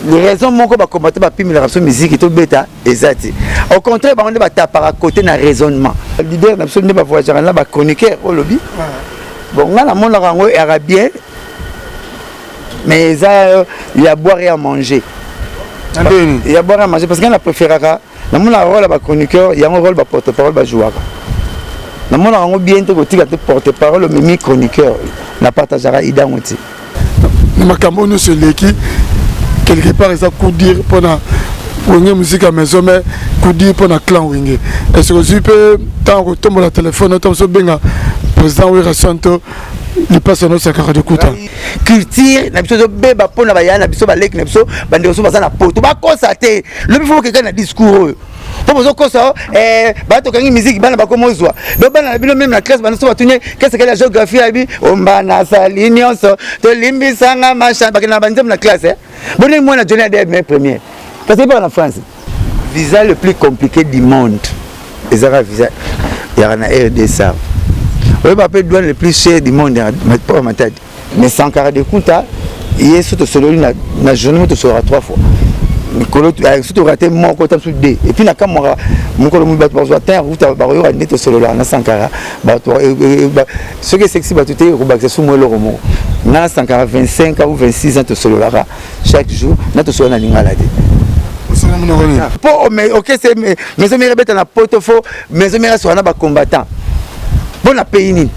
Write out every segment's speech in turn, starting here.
les raisons mon ko ba combattre ba pimi la musique to beta ezati au contraire ba on ba tapara à côté na raisonnement leader na biso ne ba voyager na ba chroniqueur au lobby bon ngana mon rango arabien mais ça il y a boire et à manger il y a boire et à manger parce qu'on a préféré na mon rôle ba chroniqueur il y a un rôle ba porte-parole ba joueur na mon rango bientôt ko tika te porte-parole mais chroniqueur na partagera idangoti makambo no se leki quelque part ça coup dire pendant Wenge musique à maison mais coup dire pendant clan Wenge est-ce que tu peux tant que tombe la téléphone tant so benga président Wera Santo il passe nos sakara de kuta culture na biso beba pona ba yana biso ba lek na biso bande so bazana poto ba constater le faut que quelqu'un na discours pour vous ça bato kangi musique bana ba komozwa do bana bino même la classe bana so batunye qu'est-ce que la géographie abi ombana salinyo so to limbisanga machin bakina banzem na classe bonne moi na journée des mes premiers parce que en France visa le plus compliqué du monde les arabes visa il y a na RDC oui bah peut douane le plus cher du monde pas matadi mais sans carré de compta il est surtout solo na journée to sera 3 fois Nikolo surtout raté mon côté sur D et puis na kamora mon colo mu bato bazo terre route ba yo ra neto solo là na Sankara bato ce qui est sexy bato te ko bakse sous moi le romo na Sankara 25 ou 26 ans to solo là chaque jour na to solo na lingala de pour mais OK c'est mais me rebeta na portefeuille mais me reste na ba combattant bon na pays ni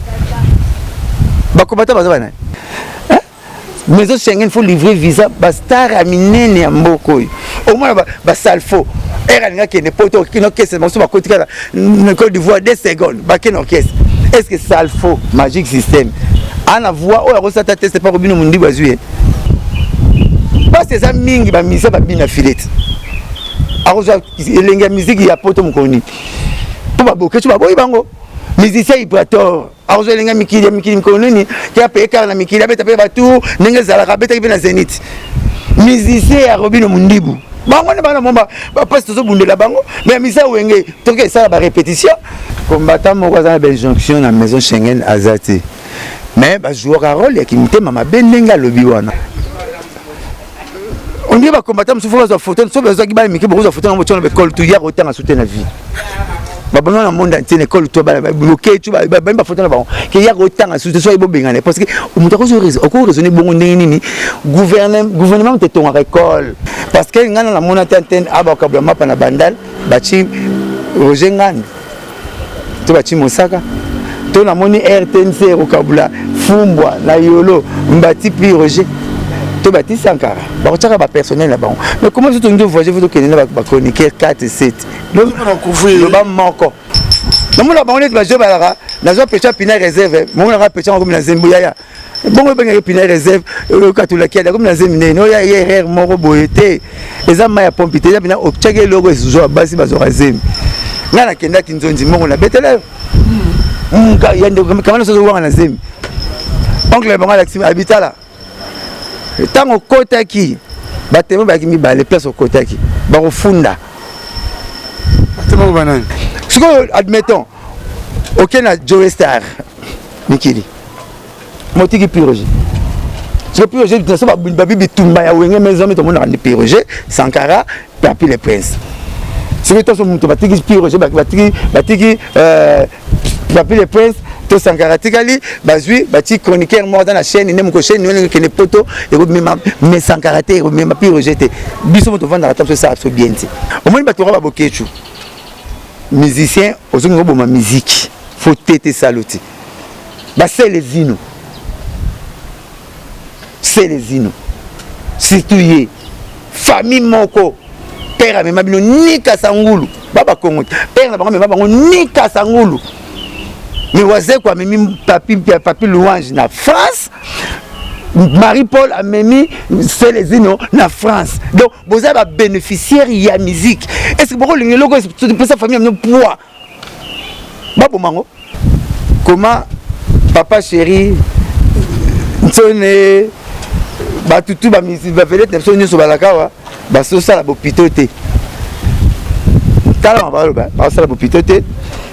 ba combattant bazo bana mais au Schengen faut livrer visa bastar aminene ya mboko au moins ba salfo era nga ke ne poto kino kese mo so ba kotika na Côte d'Ivoire 2 secondes ba ke no kese est-ce que salfo magic system ana voix o ya ça teste pas robino mundi bazui parce que ça mingi ba misa ba bina filete aroza elenga musique ya poto mukoni po ba boke tu ba boyi bango musicien Ibrator arozo elenga mikili mkononi qui a payé car na mikili abeta pe batu ndenge zala kabeta ki na Zénith musicien ya Robino Mundibu bango ne bana momba ba passe to bundela bango mais misa wenge to ke ça ba répétition combattant mo kwa ba jonction na maison Schengen azati mais ba joueur a rôle qui mutema mabendenga lobi wana on dit ba combattant so faut photo so besoin ki ba miki bo photo na mo tona be col to ya autant à soutenir la vie ba dans le monde entier l'école toi ba bloqué tu ba photo na ba que ya autant à soutenir so bo bengane parce que on t'a ko raisonner bongo nini gouvernement te ton école parce que ngana la mona tantene aba ka blama pa na bandal ba chi Roger Ngane to ba chi Mosaka to na moni RTNC au kabula fumbwa na yolo mbati pi Roger to bati Sankara ba ko ba personnel là bon mais comment tu te voyager vous que na ba chroniquer 4 et 7 le ba moko na mona ba on est ba je ba na zo pecha pina réserve mo na pecha comme na zembu ya bon ba pina réserve ka to la kia comme na zemine no ya erreur moko boyete eza ma ya pompite ya pina obchage logo ezo basi ba zo razem ngana kenda kinzonzi moko na betele ya ndo kama na so na zemi oncle ba ngala habitala tango kotaki batemo ba kimi ba les places au kotaki ba refunda batemo banani siko admettons OK na Joe Star Mikili motiki piroger siko piroger ça ba bibi tumba ya wenge maison mais tout le monde a piroger Sankara Papi le Prince siko to so muto batiki piroger batiki Papi le Prince to Sankara tikali bazui bati chroniqueur moi dans la chaîne ne mo chaîne ne que ne poto et même mais Sankara te même pi rejeté biso mo to vendre la table ça absolument bien au moins bato ba bokechu musicien ozongo bo ma musique faut tété saluti ba c'est les zino situé famille moko père mais mabino nika sangulu baba kongo père na bango mais baba nika sangulu mais voisin quoi même papi louange na France Marie-Paul a mis c'est les zino na France donc vous avez bénéficiaire il y a musique est-ce que beaucoup les logo c'est sa famille a poids babo mango comment papa chéri ntone ba tutu ba musique ba vedette nepso nyoso balakawa ba so sala bo pitote tala ba sala bo pitote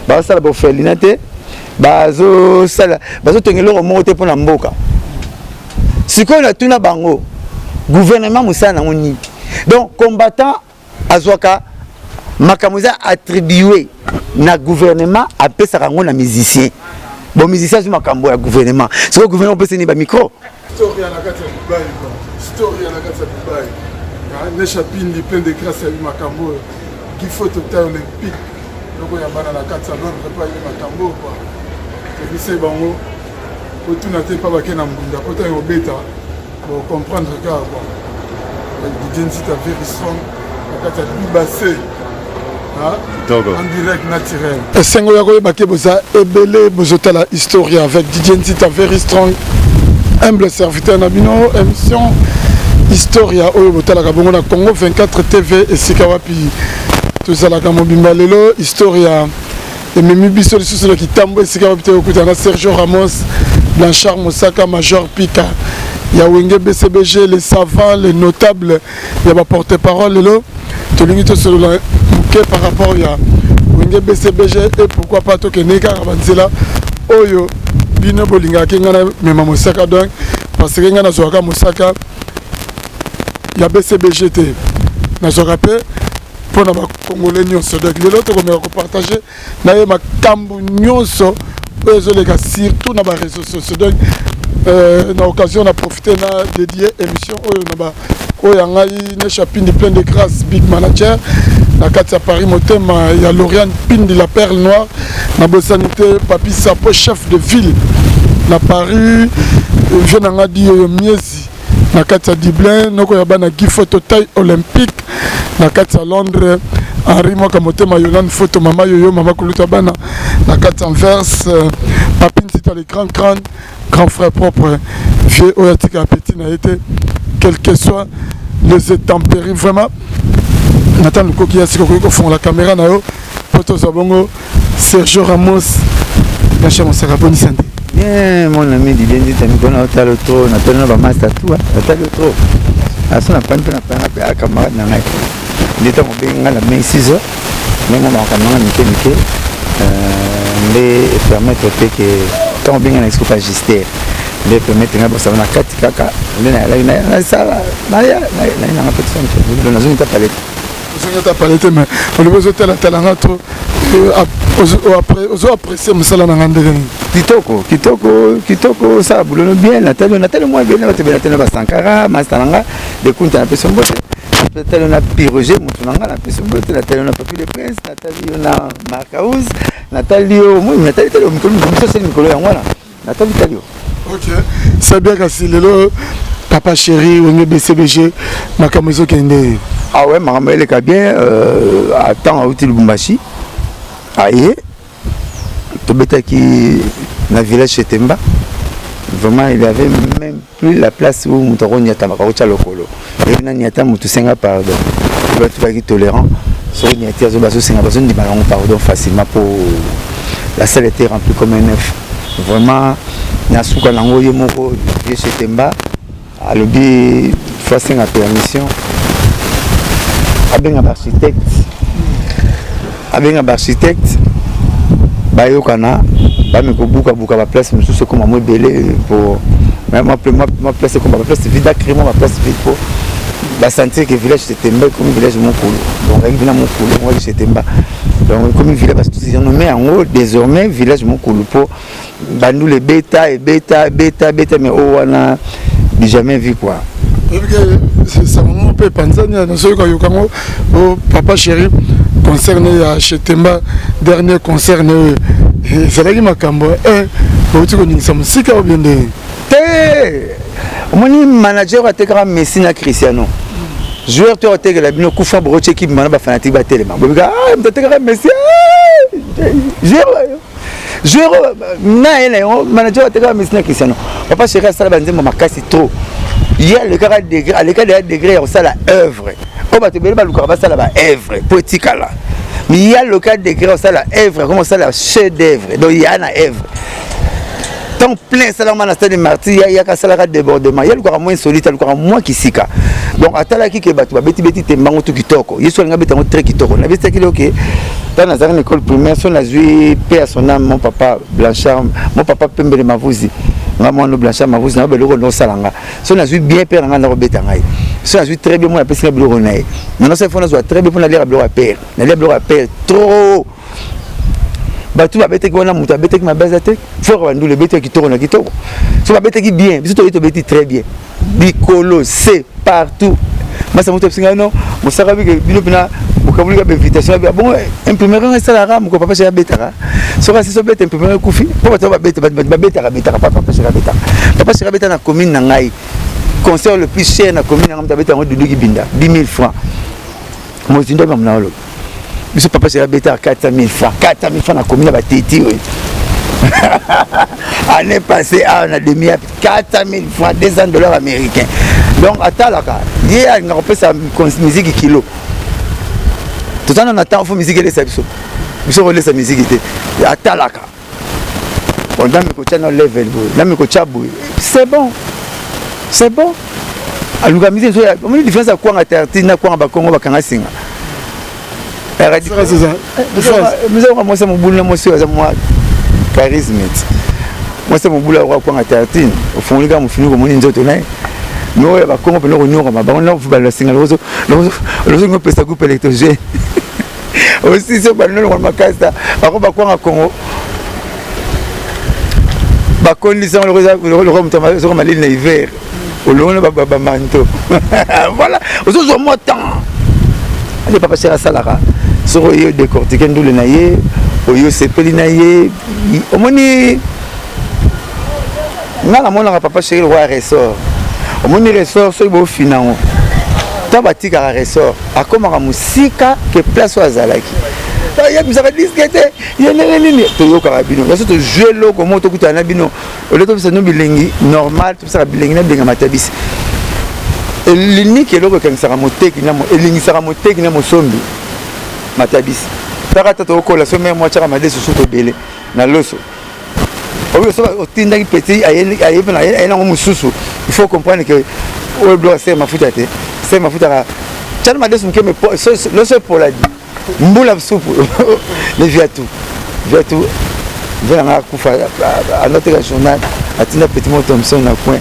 ba sala bo felinate bazo sala bazo tongelo monte pour na mboka siko na tuna bango gouvernement musana ngoni donc combattant azwaka makamuza attribué na gouvernement apesaka ngo na musicien bon musicien zuma makambo ya gouvernement c'est que gouvernement peut ni ba micro story na kati ya Dubai story na kati ya Dubai ne chapindi plein de grâce ya makambo qui faut total olympique donc ya bana na kati ya Londres pas ya makambo quoi c'est c'est bango autour te pas ba na mbunda pota yo beta pour comprendre que quoi DJ Nzita very strong na kati ya Dubai en direct naturel. Esengo ya koyeba ke boza ebele bozotala Historia avec DJ Nzita very strong humble serviteur na bino émission Historia oyo botalaka bongo na Congo 24 TV esika wapi tozalaka mobimba lelo Historia ememi biso lisusu na kitambo esika wapi te okutana Sergio Ramos, Blanchard Mosaka, Major Pika ya Wenge BCBG, les savants, les notables, ya ba porte-parole lelo tolingi to solo par rapport à Wenge BCBG et pourquoi pas to keneka rabanzela oyo bino bolinga kengana mema Mosaka donc parce que ngana zoaka Mosaka ya BCBG te na zoaka pe pour na ba congolais nyonso donc lelo to ko partager na ye makambu nyonso oyo les gars surtout na ba réseaux sociaux donc na occasion na profiter na dédier émission oyo na ba oyo ngai ne chapindi plein de grâce big manager na kati ya Paris motema ya Lauriane Pindi la perle noire na bosanité Papi Sapo chef de ville na Paris jeune nga di miezi na kati ya Dublin noko ya bana Gifoto taille olympique na kati ya Londres Henri Moka motema Yolande photo mama yoyo mama kuluta bana na kati Anvers Papi Nzita les grand frère propre vieux oyatika petit na été quel que soit les intempéries vraiment Nathan Lukoki a siko ko fond la caméra na yo poto zabongo Sergio Ramos la chama sera bonne santé bien mon ami Didier Nzita mi kona otalo to na tona ba master tout otalo to asona pampe na pa camarade na ngai ndeta mo benga la main 6 heures même on ka manga mike mais permettre que tant benga na expo magister mais permettre nga bossa na kati kaka na sala na na petite na zone ta palette ta palette mais on le besoin de la talent trop après aux apprécier musala na ngandele kitoko ça boulot bien na tellement moins bien na tellement ba Sankara masteranga de compte na personne peut-être on a piroger mutunanga na personne peut-être na Papi le Prince Nathalie na Marcaus Nathalie moi Nathalie tellement micro c'est micro ya ngwana Nathalie talio OK c'est bien kasi lelo papa chéri Wenge BCBG makamezo kende ah ouais makamele ka bien attends au Lubumbashi aïe tobeta qui na village chez Temba vraiment il y avait même plus la place où Moutoro Nyata Makarocha Lokolo et na Nyata Moutou Senga pardon tu vas être tolérant sur Nyata Zobaso Senga besoin de ballon pardon facilement pour la salle était remplie comme un œuf vraiment na souka nango yemoko chez Temba à l'objet face à permission avec un architecte bayokana bameko buka ba place mususu comme moi belé pour même ma place comme ma place vide crément ma place vide pour la sentir que village c'était comme village mon coulou donc avec village mon coulou moi c'était bas donc comme village parce que ils ont nommé en haut désormais village mon coulou pour nous les bêta mais oh on a jamais vu quoi ça mon père Tanzania dans ce cas yokango oh papa chéri concerné à chez Temba dernier concerné c'est là qui m'a cambo tu connais ça musique ou bien de mon manager a été grand Messi na Cristiano joueur tu a été la bino kufa broche équipe mana ba fanatique ba tellement ah tu été grand Messi joueur na manager a été grand Messi na Cristiano papa chéri ça la banzembo makasi trop il y a le cas degré à l'écart de degré on ça la œuvre comme tu belle ba luka ça la ba œuvre poétique là mais il y a le cas degré on ça la œuvre comment ça la chef d'œuvre donc il y a na œuvre tant plein ça la mana stade marty il y a ka ça la débordement il y a le cas moins solide le cas moins qui sika donc atala ki ke batu ba beti tembango tout kitoko yeso nga betango très kitoko na beti ki OK dans la école primaire son a joué paix à son âme mon papa Blanchard mon papa Pembele Mavuzi moi Blanchard Mavuzi na beloko no salanga son a joué bien père nga na robeta ngai ça joue très bien moi appelle ça biloko nae non ça faut soit très bien pour aller à biloko à père aller à biloko à père trop batu babete ki wana muta bete ki mabaza te faut bandu le bete ki toko na kitoko so babete ki bien biso to bete très bien bikolo c'est partout moi ça muta singa non musaka bi bino pina bukabuli ka invitation ba bon imprimer un salaire mo ko papa chez betara so ka so bete imprimer kufi po batu babete betara papa chez betara na commune na ngai concert le plus cher na commune na ngai betara ngo dudu ki binda 10 000 francs mo zindo ba mna lo monsieur papa c'est la bête à 400 000 francs na commune à Batiti année passée on a demi à 400 000 francs $200 américains donc attends là il y a une reprise à musique kilo tout ça on attend faut musique les sabso monsieur relais sa musique était attends là on a mis coach no level on a mis coach abou c'est bon aluka musique on a différence à quoi en terre na quoi en bakongo bakanga singa moi c'est mon boulot moi c'est moi charisme moi c'est mon boulot quoi en tartine au fond les gars mon fini comme on nzoto na no ya bakongo pe no nyonga ba on va la singa lozo ngo pesa coupe électrogène aussi c'est pas non makasta ba quoi en Congo ba condition le rome sur ma ligne hiver au long ba manto voilà aujourd'hui moi temps allez papa c'est la salara sur yo décortiquer ndule na ye oyo sepeli na ye omoni ngala mona papa chéri roi ressort omoni ressort so bo finango ta batika ressort akomaka musika ke place wa zalaki ya bizaka disquette yene nini to yo karabino parce que jouer loko moto kutana bino ole to bisa no bilengi normal to bisa bilengi na benga matabisi l'unique eloko kanisaka moteki na elingisaka moteki na mosombi matabisi takata to kola so même moi tshaka madeso suko bele na loso oyo so otindaki petit ayebe na mususu il faut comprendre que o doit faire mafuta te c'est mafuta tshana madeso mkeme loso pour la mbula supu le viatu vient kufa à notre journal atina petit mot Thompson na coin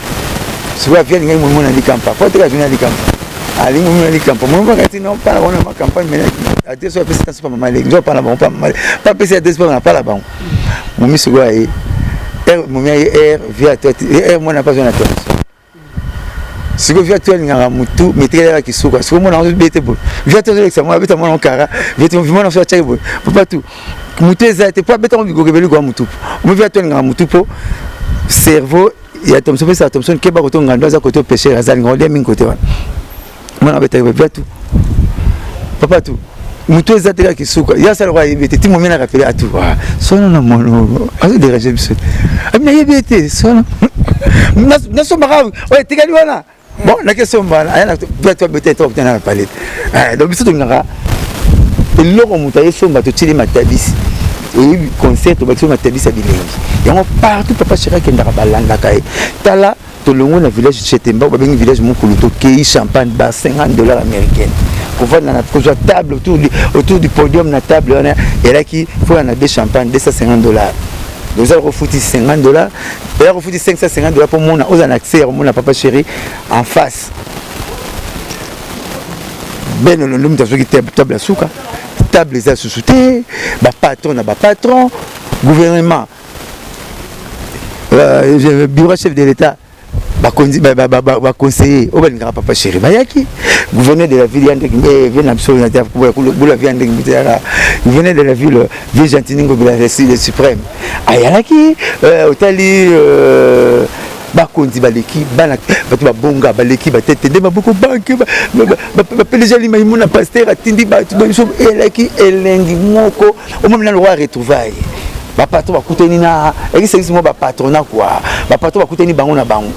so va vient ngai mo na likampa faut te journal likampa ali mo na likampa mo ba kati non pas on a campagne mais à des fois c'est pas mal les gens pas là bon pas PC à des fois on pas là bon mon monsieur quoi et mon air via toi moi n'a pas besoin d'attention si vous via toi ngara mutu mettre là qui souka si moi on bête bon via toi avec ça moi bête moi on kara via toi moi on fait tchai bon pas tout mutu ça t'es pas bête on bigo kebeli kwa mutu moi via toi ngara mutu po cerveau il y a Thompson ça Thompson qui ba koto ngando za koto pêcher azali ngolé min côté wana moi on bête via tout papa tout mutu ezateka kisuka ya sala kwa yebete ti momena rappeler à tout sona na mono azo déranger biso amina yebete sona na so marawi ouais tikali wana bon la question bana ayana toi bete to tena parler donc biso to ngara eloko mutaye somba to tili matabisi et concert to matabisi a bilengi yango partout papa chéri kenda balanda kai tala to longo na village Chetemba ba bengi village mukulu to kei champagne ba $50 américains pour voir na table autour du podium na table on et là qui faut en a des champagne $250 donc ça refouti $50 et là refouti $550 pour mon aux en accès mon papa chéri en face ben le nom de qui table souka table les sous-souté ba patron gouvernement bureau chef de l'état conseiller au ben papa chéri bayaki gouverneur de la ville vient absolument la gouverneur de la ville vient Gentilningo le suprême ayaki otali bakonzi baleki bana batu babonga baleki batete nde baboko banke bapeleja limaimuna pasteur atindi batu biso eleki elengi moko omomina le roi retrouvaille bapatron bakuteni na ekisengisi mo bapatronat quoi bapatron bakuteni bango na bango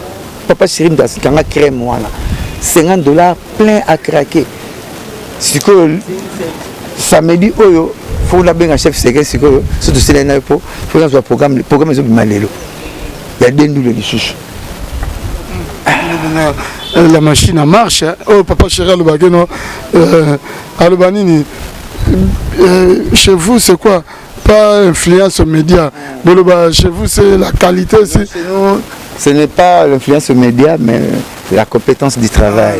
papa chéri mdasikanga crème wana $50 plein à craquer siko samedi oyo faut la benga chef secret siko surtout c'est là pour faut dans programme ezo bimalelo il y a des nous les chouchous la machine en marche oh papa chéri alobakeno alobanini chez vous c'est quoi pas influence aux médias. Chez vous, c'est la qualité aussi. Chez nous, ce n'est pas l'influence aux médias, mais la compétence du travail.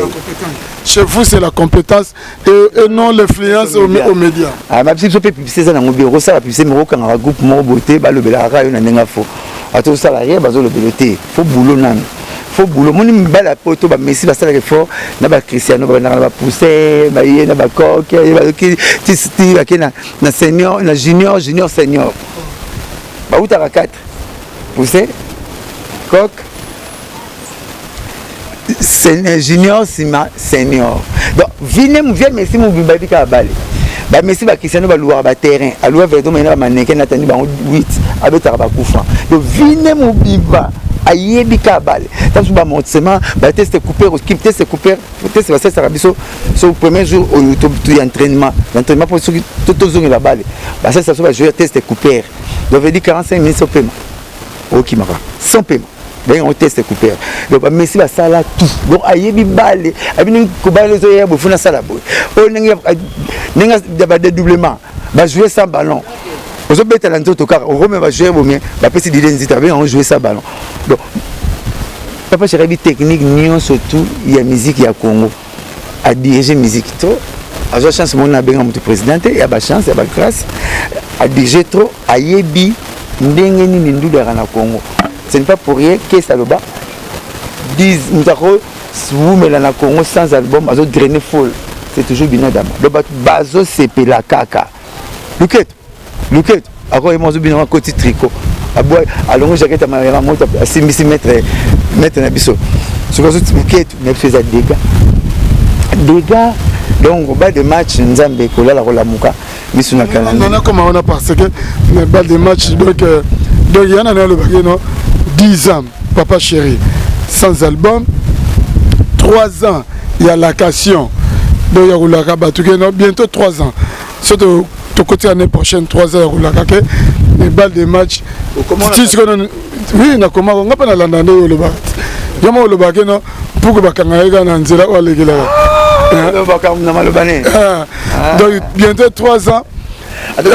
Chez vous, c'est la compétence et non l'influence aux médias. Ah, ma petite publicité, ça n'a pas de ça, la publicité, mais quand on a un groupe beauté, le bélara, il y a un faux. À tout salarié, il y faut boulot. Faut boulot. Mon belle à poto, Messi va faire fort. N'a Cristiano va pousser, n'a pas coq, na senior, na junior, senior. Bah où t'as 4 pousser, coq, junior, senior. Donc viens Messi mon bibabi ka balé. Bah Messi va Cristiano va louer ba terrain, à louer vers maintenant mannequin n'attendit ba 8 avec ta ba koufan. Donc viens mon biba ayebi ka balé. Tant que mon semaine ba test couper au skip test couper test va ça rabiso sur le premier jour au entraînement pour ceux qui tout zone la balle. Bah ça va jouer test couper. Donc veut dire 45 minutes sans paiement. OK mara. Sans paiement. Ben on teste couper. Donc Messi va ça là tout. Donc ayebi balé, abini ko balé zo ya bofuna ça là boy. O ninga ba dédoublement. Va jouer sans ballon. Vous avez talent au car on remet va jouer bien la petite identité bien on jouer sans ballon. Donc papa chéri technique nion surtout il y a musique il y a Congo à diriger musique trop a la chance mon abenga mon président il y a ba chance il y a ba grâce à diriger trop ayebi ndenge ni ndudara na Congo. Ce n'est pas pour rien que ça le bas disent nous avons vous mais na Congo sans album azo drainer folle c'est toujours bien dama le bazo c'est la kaka Luquette encore il mange bien un côté tricot à boire alors jaquette à ma monte à 6 mètres na biso ce que tu Luquette mais faisait dégâts donc au bas de match nzambe ko la muka biso na kala non comment on a parce que le bas de match donc il y en a le bagage non 10 ans papa chéri sans album 3 ans il y a location donc il y a la bientôt 3 ans surtout ton côté l'année prochaine 3 heures ou la caque les balles de match oui na comment on va pas la nande le bas yamo le bas non pour que bakanga na nzela ou aller là donc bientôt 3 ans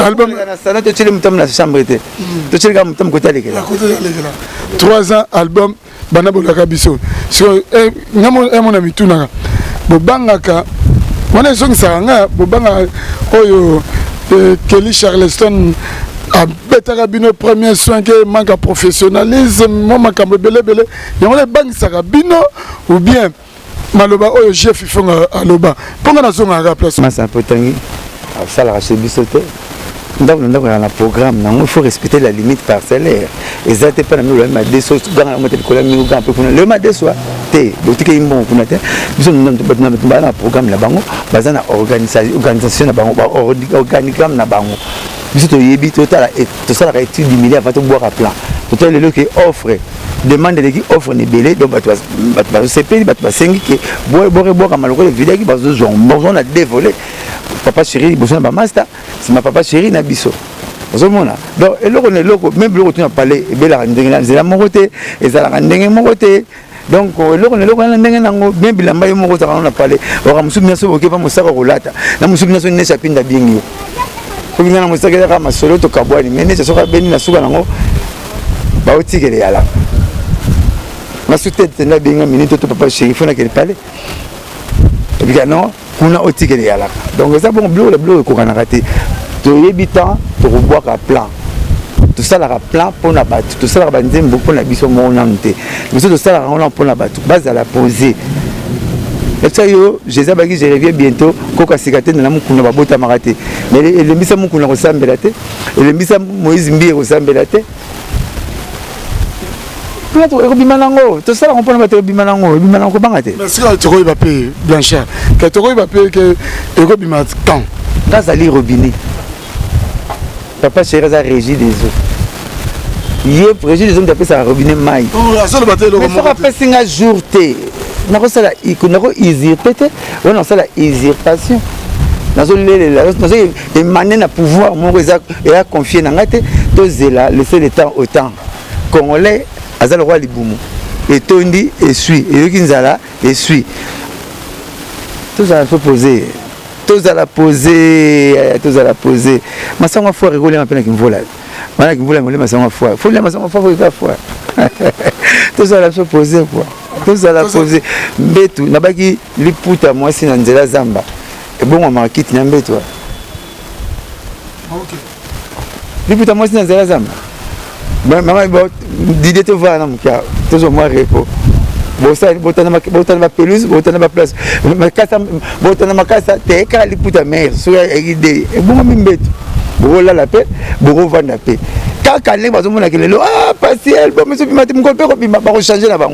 album sana to chile mutam na chambre te to chile ga mutam côté aller là 3 ans album bana bolaka biso so mon ami tunaka bobangaka wana songi sanga bobanga oyo Kelly Charleston a betaka bino premier soin que manque professionnalisme moma kambe belé yango le bangi saka bino ou bien maloba oyo chef ifonga aloba ponga na zonga ga place masa potangi ça la racheter bisoté dans le programme il faut respecter la limite parcellaire et ça t'es pas dans le ma déso dans le motel collègue nous un peu le ma déso té boutique imbo kuna té biso na programme la bango bazana organisation na bango organigramme na bango biso to yebi total et to ça la étude du milieu avant de boire à plan total le qui offre demande de qui offre ne belé donc ba CP ba 5 qui boire maloko le vidéo qui bazo on a dévolé papa chéri besoin ba master c'est ma papa chéri na biso ozomona donc eloko ne loko même biloko tu na parler ebela ndenge na zela mokote ezala ndenge mokote donc eloko ne loko na ndenge nango bien bilamba yo moko ta na parler ora musu binaso boke pa musaka kolata na musu binaso ne chapinda bingi ko bingana musaka ka masolo to kabwani mene ça soka beni na suka nango ba otikele yala na sutete na binga minute to papa chéri fona qu'elle parler et puis non kuna otikele yala donc ça bon bleu ko kana raté to yebitan to boire à plan tout ça la plan pour na battu tout ça la bandem beaucoup na biso mo nante mais tout ça la on pour na battu base à la poser et ça yo Jésus bagi je reviens bientôt koka sikate na mukuna babota maraté mais le misa mukuna resembler té et le misa Moïse Mbié resembler té peut-être erobimanango tout ça la on peut na battu bimanango bangate mais si tu va payer Blanchard que tu va payer que erobimat quand grâce à robinet papa chéri a régi des eaux hier régi des eaux d'après ça robinet maï mais ça rappelle c'est un jour té nako sala ikonako usurper té on a ça la usurpation nazo lele nazo emaner na pouvoir mon et a confier na ngate to zela laisser le temps au temps congolais azal roi libumu et tondi et suit et yokinzala et suit tout ça faut poser tous à la poser. Ma sang foi rigoler ma peine qui me vola. Voilà qui voulait ma sang foi. Faut les ma sang foi faut foi. Tous à la poser quoi. Tous à la poser. Betu na baki liputa moi si na nzela zamba. Et bon on marquite na mbetu. OK. Liputa moi si na nzela zamba. Maman d'idée te voir na muka. Tous au moins repo. Botana ma pelouse, botana ma place. Botana ma casa, t'es qu'à l'éputa mère, sur l'idée. Et bon, m'imbetu. Bon, là la paix, bon, vendre la paix. Quand on est dans le monde, ah, partiel, bon, monsieur, je vais changer là-bas.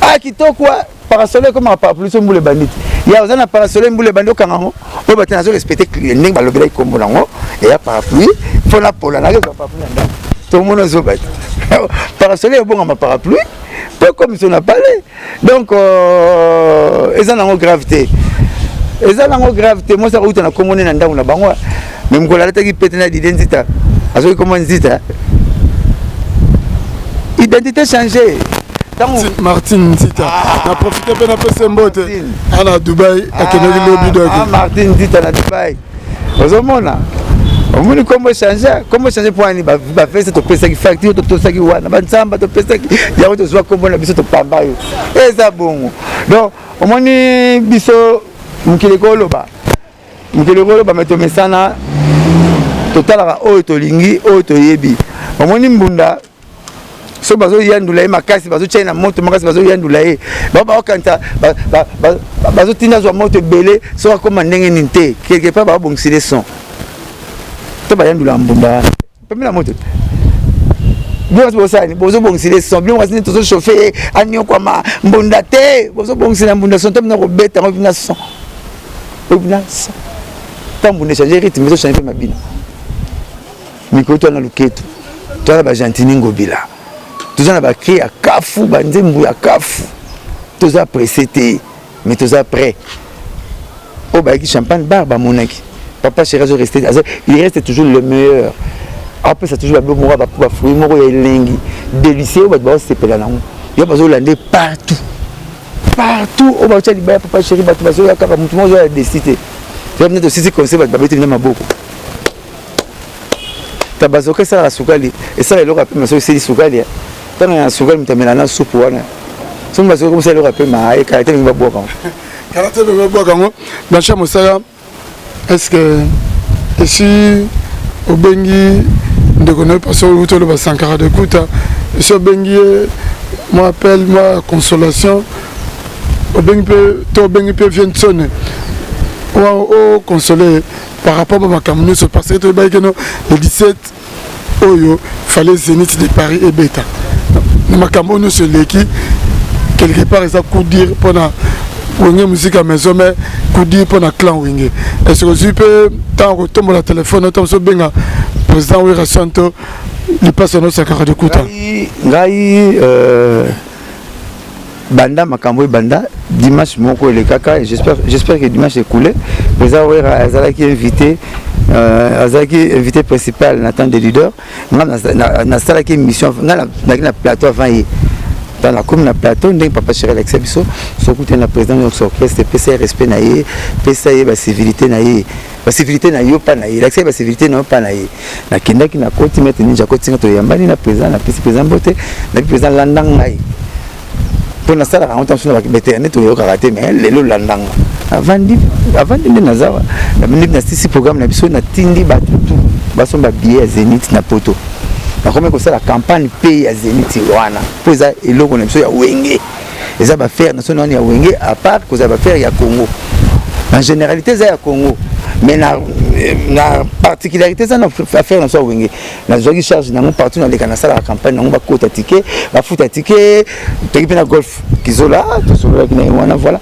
Ah, qui t'en quoi? Parasoler comme un parapluie sur les bandits. Il y a un parasoler pour les bandits au Cameroun. On va respecter les nègres, le grec comme bon, et il y a parapluie, il faut la pole, la parapluie. Tout le monde a battu. Parasoler est bon à ma parapluie. Peu comme si on a parlé. Donc, ils ont une gravité. Ils ont une gravité. Moi, ça route on a communé dans le banc. Même quand la tête qui pète l'identité. À ce comment dit identité changée. Martin Zita. On a profité de notre symbole. À Dubaï, à Kennedy Lobby. Martin Zita à Dubaï. Aux monde. On comment changer pour aller faire cette personne qui facture tout ça qui voit na samba to personne qui y a autre soit comme na biso to pamba yo et ça bon donc au moins ni biso mukileko loba meto mesana total o to lingi o to yebi au moins ni mbunda so bazo yandula makasi bazo china moto makasi bazo yandula e baba okanta bazo tinda zo moto belé so comme ndenge ninte quelque part ba bongisi les sons to bayandula mbumba pembe na moto bien bosani bozo bongisi les sons bien wasini to chauffer anyo kwa ma mbunda te bozo bongisi na mbunda son to na robeta ngo bina son tambu ne changer rythme bozo changer mabina mikoto na luketo to na ba gentini ngobila to na ba cri à kafu ba nzembu ya kafu to za pressé mais to za prêt o ba ki champagne bar ba monaki. Papa chéri il reste toujours le meilleur. Après ça toujours le mora ba fruit moko ya lengi délicieux ba se pela na mo. Yo bazo lande partout au ba tchali ba papa chéri ba bazo ya kaba mutu mo ya décidé. Je venir de sisi comme ça ba beti na maboko. Tabazo que ça la sukali et ça le rappel mais c'est sukali. Tant na sukali mutamela na soupe wana. So bazo comme ça le rappel ma ay caractère ba boka. Caractère ba boka ngo. Dans cha mosala est-ce que si au Bengi de connaître parce que le bas Sankara de Kouta si au Bengi moi appelle moi consolation au Bengi peut vient sonner ou consoler par rapport à ma caméra se passer tout le 17 oyo fallait Zénith de Paris et Beta ma caméra se l'équipe quelque part ça coup dire pendant Wenge musique à maison mais coup dire pour un clan Wenge. Est-ce que tu peux tant retomber la téléphone tant so benga président Wira Santo il passe dans Sankara de Kouta. Ngai banda makambo banda dimanche moko le kaka j'espère que dimanche est coulé. Président Wira azalaki invité principal Nathan de leader. Na salaki mission na plateau avant dans la commune plateau ndenge papa chéri Alex biso sokuté na président de l'orchestre PC respect na ye PC ba civilité na ye ba civilité na yo pa na ye l'accès ba civilité na pa na ye na kindaki na koti mettre ninja koti to yambani na président na président bote na président landang ngai pour na sala rencontre sur la béterne to yo karaté mais lelo landang avant de nazawa na na sisi programme na biso na tindi ba tout ba son ba billet Zénith na poto. Comme ça la campagne pays à Zénith wana pour ça et logo na biso ya Wenge et ça va faire national ya Wenge à part que ça va faire ya Congo en généralité ça ya Congo mais na particularité ça na faire na so Wenge na jogi charge na partout dans les canaux la campagne na ba kota ticket ba futa ticket pe na golf kizola to solo na wana voilà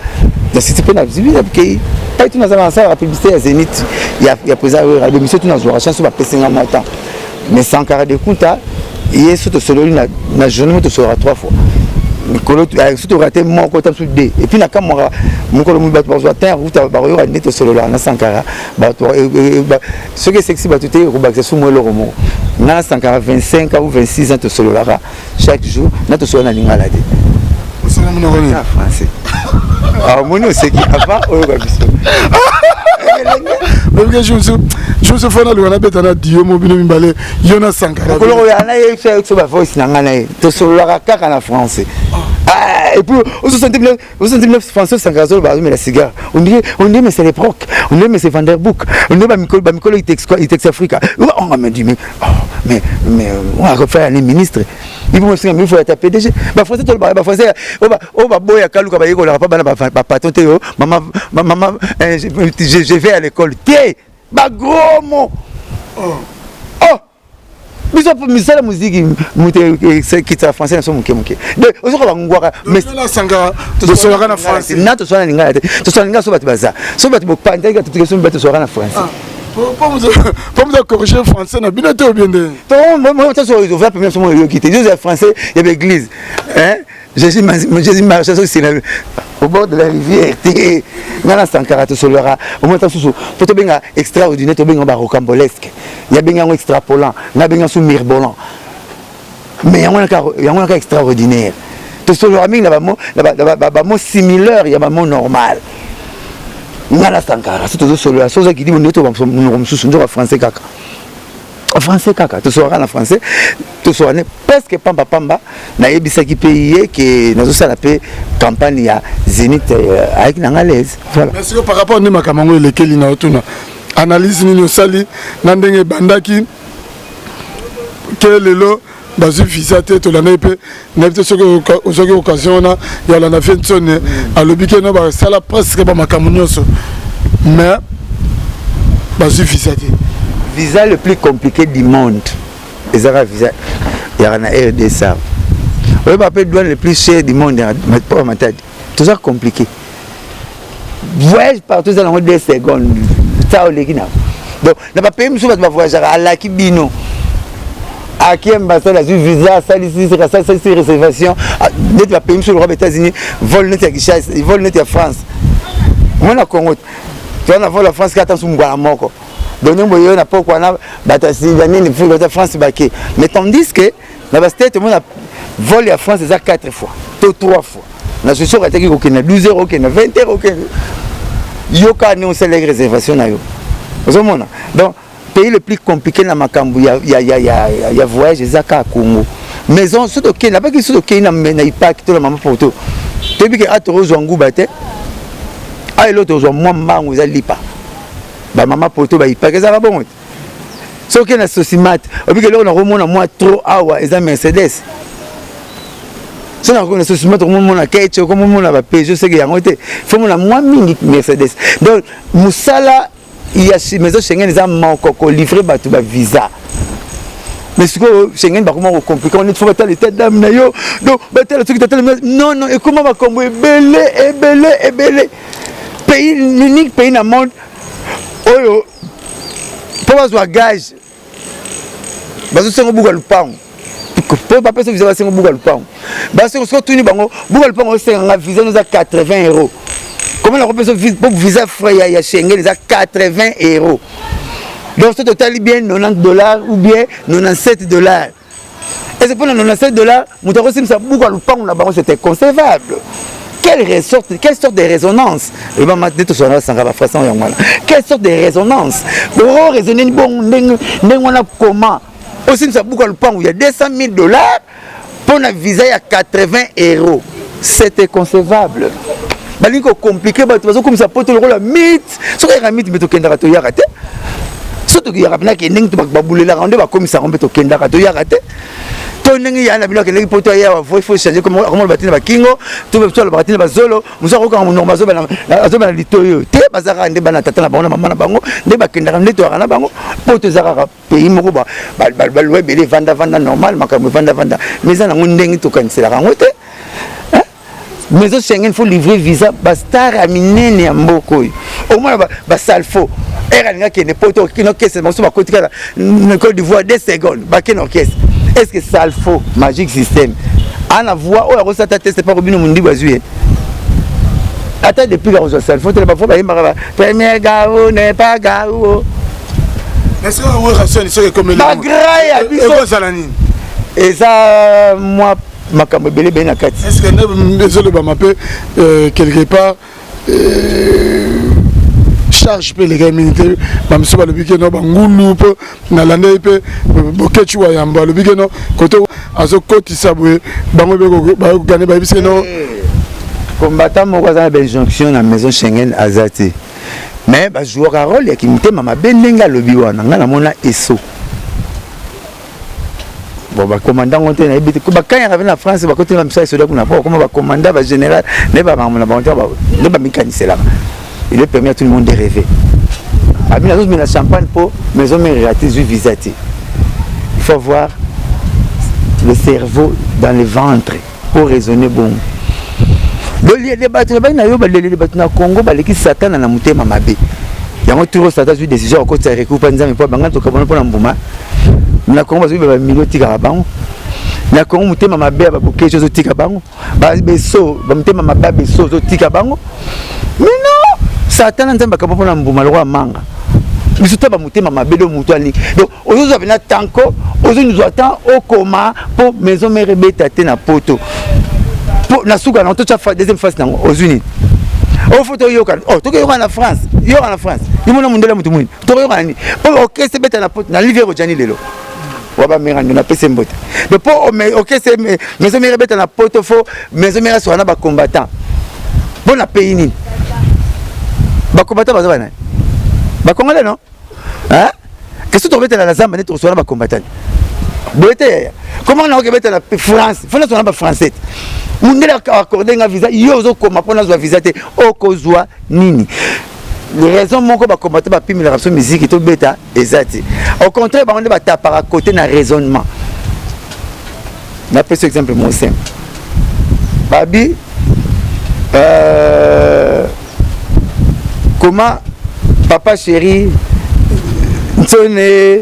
na cité pe na visibilité parce pas tout na ça la publicité à Zénith il y a présent radio mission tout na zo chance ba pesa na temps. Mais Sankara de Kouta, il est surtout solo na journée to sera 3 fois. Mikolo surtout raté mon côté sur D et puis na kamera mon kolo mu battu ba terre route ba yo andi to solo na Sankara ba to ce qui est sexy ba tout est rebaxé sous moi le romo. Na Sankara 25 ou 26 ans to solo là chaque jour na to solo na lingala de. C'est mon français. Ah mon c'est qui avant au ba biso. que je me suis fait le bête à Dio Mobile Mibalé, Yona Sankara. Coloro yana yé sur ma voix sinangane. To solara kaka na français. Et puis au 69 français Sankara sur mais la cigare. On dit mais c'est l'époque. On dit mais c'est Vanderboek. On dit bah Mikolo il texte Africa. On m'a dit mais on va refaire les ministres. Il faut être PDG. Bah français tout le français bah boya kaluka ba yeko la pas ba patron teo maman je vais à l'école. Bah gros mot. Mais la musique qui est français na so muke. Donc ozo ba ngwaka mais la sanga to solara na français. Na to soara ninga to soara ninga so ba baza. So ba panda ka to so ba to soara na français. Pas vous corriger le français, n'a bien été ou bien de. Moi, ça, ils ont fait première fois, ils ont quitté. Dieu est français, il y avait l'église. Jésus marchait au bord de la rivière. Dans la Sankara, sur le rat. Au moins, faut bien extraordinaire, tu bien rocambolesque. Il y a bien un extrapolant, il y a bien sous mirbolant. Mais il y a un cas extraordinaire. Tu sur le rat, il y a un mot similaire, il y a un mot normal. Ngala Sankara, c'est toujours sur la chose qui dit mon neto nous français kaka. Français kaka, tu sauras en français, tu sauras presque pamba na yebisa ki pays que nous ça la paix campagne ya Zénith avec l'anglaise. Voilà. Merci par rapport à Nima Kamango lesquels il na otuna. Analyse ni sali na ndenge bandaki que lelo dans une visite to la nepe n'était ce que occasion na ya la fait sonne à l'obike no ba sala presque ba makamunyoso mais dans une visite visa le plus compliqué du monde ezara visa ya na RDC le papier douane le plus cher du monde mais pas matadi tout ça compliqué voyage partout dans les 2 secondes ça au lekina donc na papier musu ba voyager à la kibino à qui ambassade a eu visa, ça ici réservation, net va payer sur le roi des États-Unis, vol net à Guichas, vol net à France. Moi na Congo, tu as vol la France qui attend sous moi moko. Donc nous n'a pas quoi na batasi vanini faut la France baké. Mais tandis que la bastet tout le monde a volé à France déjà 4 fois, 3 fois. Na je suis attaqué au Kenya 12 euros, 20 euros. Yo ka nous c'est les réservations na yo. Vous voyez donc pays le plus compliqué dans Makambu, il y a voyage Zaka à Congo. Maison, c'est ok, n'a pas qu'il soit ok, n'a pas quitté la maman pour tout. Tu dis que à Toro Zangou bate, ah l'autre jour moi maman vous allez pas. Bah maman pour tout bah il pas que ça va bon. C'est ok na socimat. Et puis que là on a remonté moi trop awa et ça Mercedes. C'est na ko na socimat on mon na Kaiche comme mon na ba Peugeot c'est que y a ngote. Faut mon na moi mingi Mercedes. Donc musala il y a ces maisons Schengen ils ont livré bateau visa mais ce que Schengen va comment compliqué on est faut mettre les têtes d'âme na yo donc battre le truc non et comment va comme belé pays l'unique pays dans le monde oyo pour avoir gage bazo sengo buga lupang pour pas passer visa sengo buga lupang parce que ce que tout ni bango buga lupang c'est un visa nous à 80 €. Comment on peut pour visa frais à Schengen, ils ont 80 €. Donc ce total est bien $90 ou bien $97. Et c'est pour les $97, nous avons aussi beaucoup de temps là-bas, c'était concevable. Quelle sorte de résonance? Quelle sorte de résonance? Le raisonner bon, comment? Aussi, nous avons beaucoup de temps où il y a $200 000 pour un visa à 80 €. C'était concevable. Balinko compliqué parce comme ça peut le rôle mythe ce qu'il y a mythe mais to kenda to yarate surtout qu'il y a rapna qui ning to babouler la rende ba comme ça on peut to kenda to yarate to ning ya na bino ke ning poto ya faut changer comment le batina ba kingo to be le batina ba zolo musa ko kan normal zo ba litoyo te bazara nde bana tata na bango na mama na bango nde ba kenda nde to na bango poto zara pays moko ba web les vanda normal makambo vanda mais ça na ndengi to kansela rango te. Mais au Schengen, il faut livrer visa, bastar à minene à Mboko. Au moins, basalfo. Et qui n'est pas auto, qui n'a qu'est-ce que c'est, côté la Côte d'Ivoire 2 secondes, baquet en caisse. Est-ce que ça le faut, magique système? À la voix, oh, ça t'a testé par Robino Mundi Bazué. Attends, depuis que ça le faut, tu n'as pas fait, premier gao n'est pas gao. Est-ce que vous rationnez comme le et ça, moi, est-ce que nous sommes quelque part charge pe les gars minité ba mso ba le bike no ba ngulu pe na lande pe bokechu wa yamba le bike no koto azo koti sabwe bango be ba gagner ba biske no combattant moko za ba injonction na maison Schengen azati mais ba joueur a rôle qui mutema mabendenga lobi wana nga na mona eso bon ba commandant on tena ebité ko ba quand il revient en France ba côté même ça c'est là qu'on a pas comment ba commandant ba général ne ba mona ba ne ba mécanicien là il est permis à tout le monde de rêver a mis la champagne pour maison mais raté ju visité il faut voir le cerveau dans le ventre pour raisonner bon le débat na yo ba le débat na Congo ba leki Satan na mutema mabe yango turo Satan ju décision ko tsare ko panza mais pas banga to kabona pona mbuma na Congo ba ba milio tika bango na Congo mutema mabe ba bokecho zo tika bango ba beso ba mutema mabe beso zo tika bango mais non Satan nzamba kabona mbuma lo manga bisuta ba mutema mabe do mutu ali donc ozo za bina tanko ozo nous attend au coma pour maison mère beta te na poto na suka na tocha deuxième phase nango aux Unis au photo yoka oh to yoka na France yoka na France imona mundela mutu mwini to yoka ni po okese beta na poto na livre jani lelo waba merando na pese mbote de po okese maison mère beta na poto fo maison mère so na ba combattant bon na pays ni ba combattant ba zaba na ba congolais non hein qu'est-ce que tu beta na zamba neto so na ba combattant boete comment on a beta na France France so na ba français mundele accordé un visa yozo koma pona zo visa te okozwa nini les raisons moko ba combattre ba pimi la rapso musique to beta ezati au contraire ba on ba ta par à côté na raisonnement na pese exemple mon simple babi comment papa chéri nsone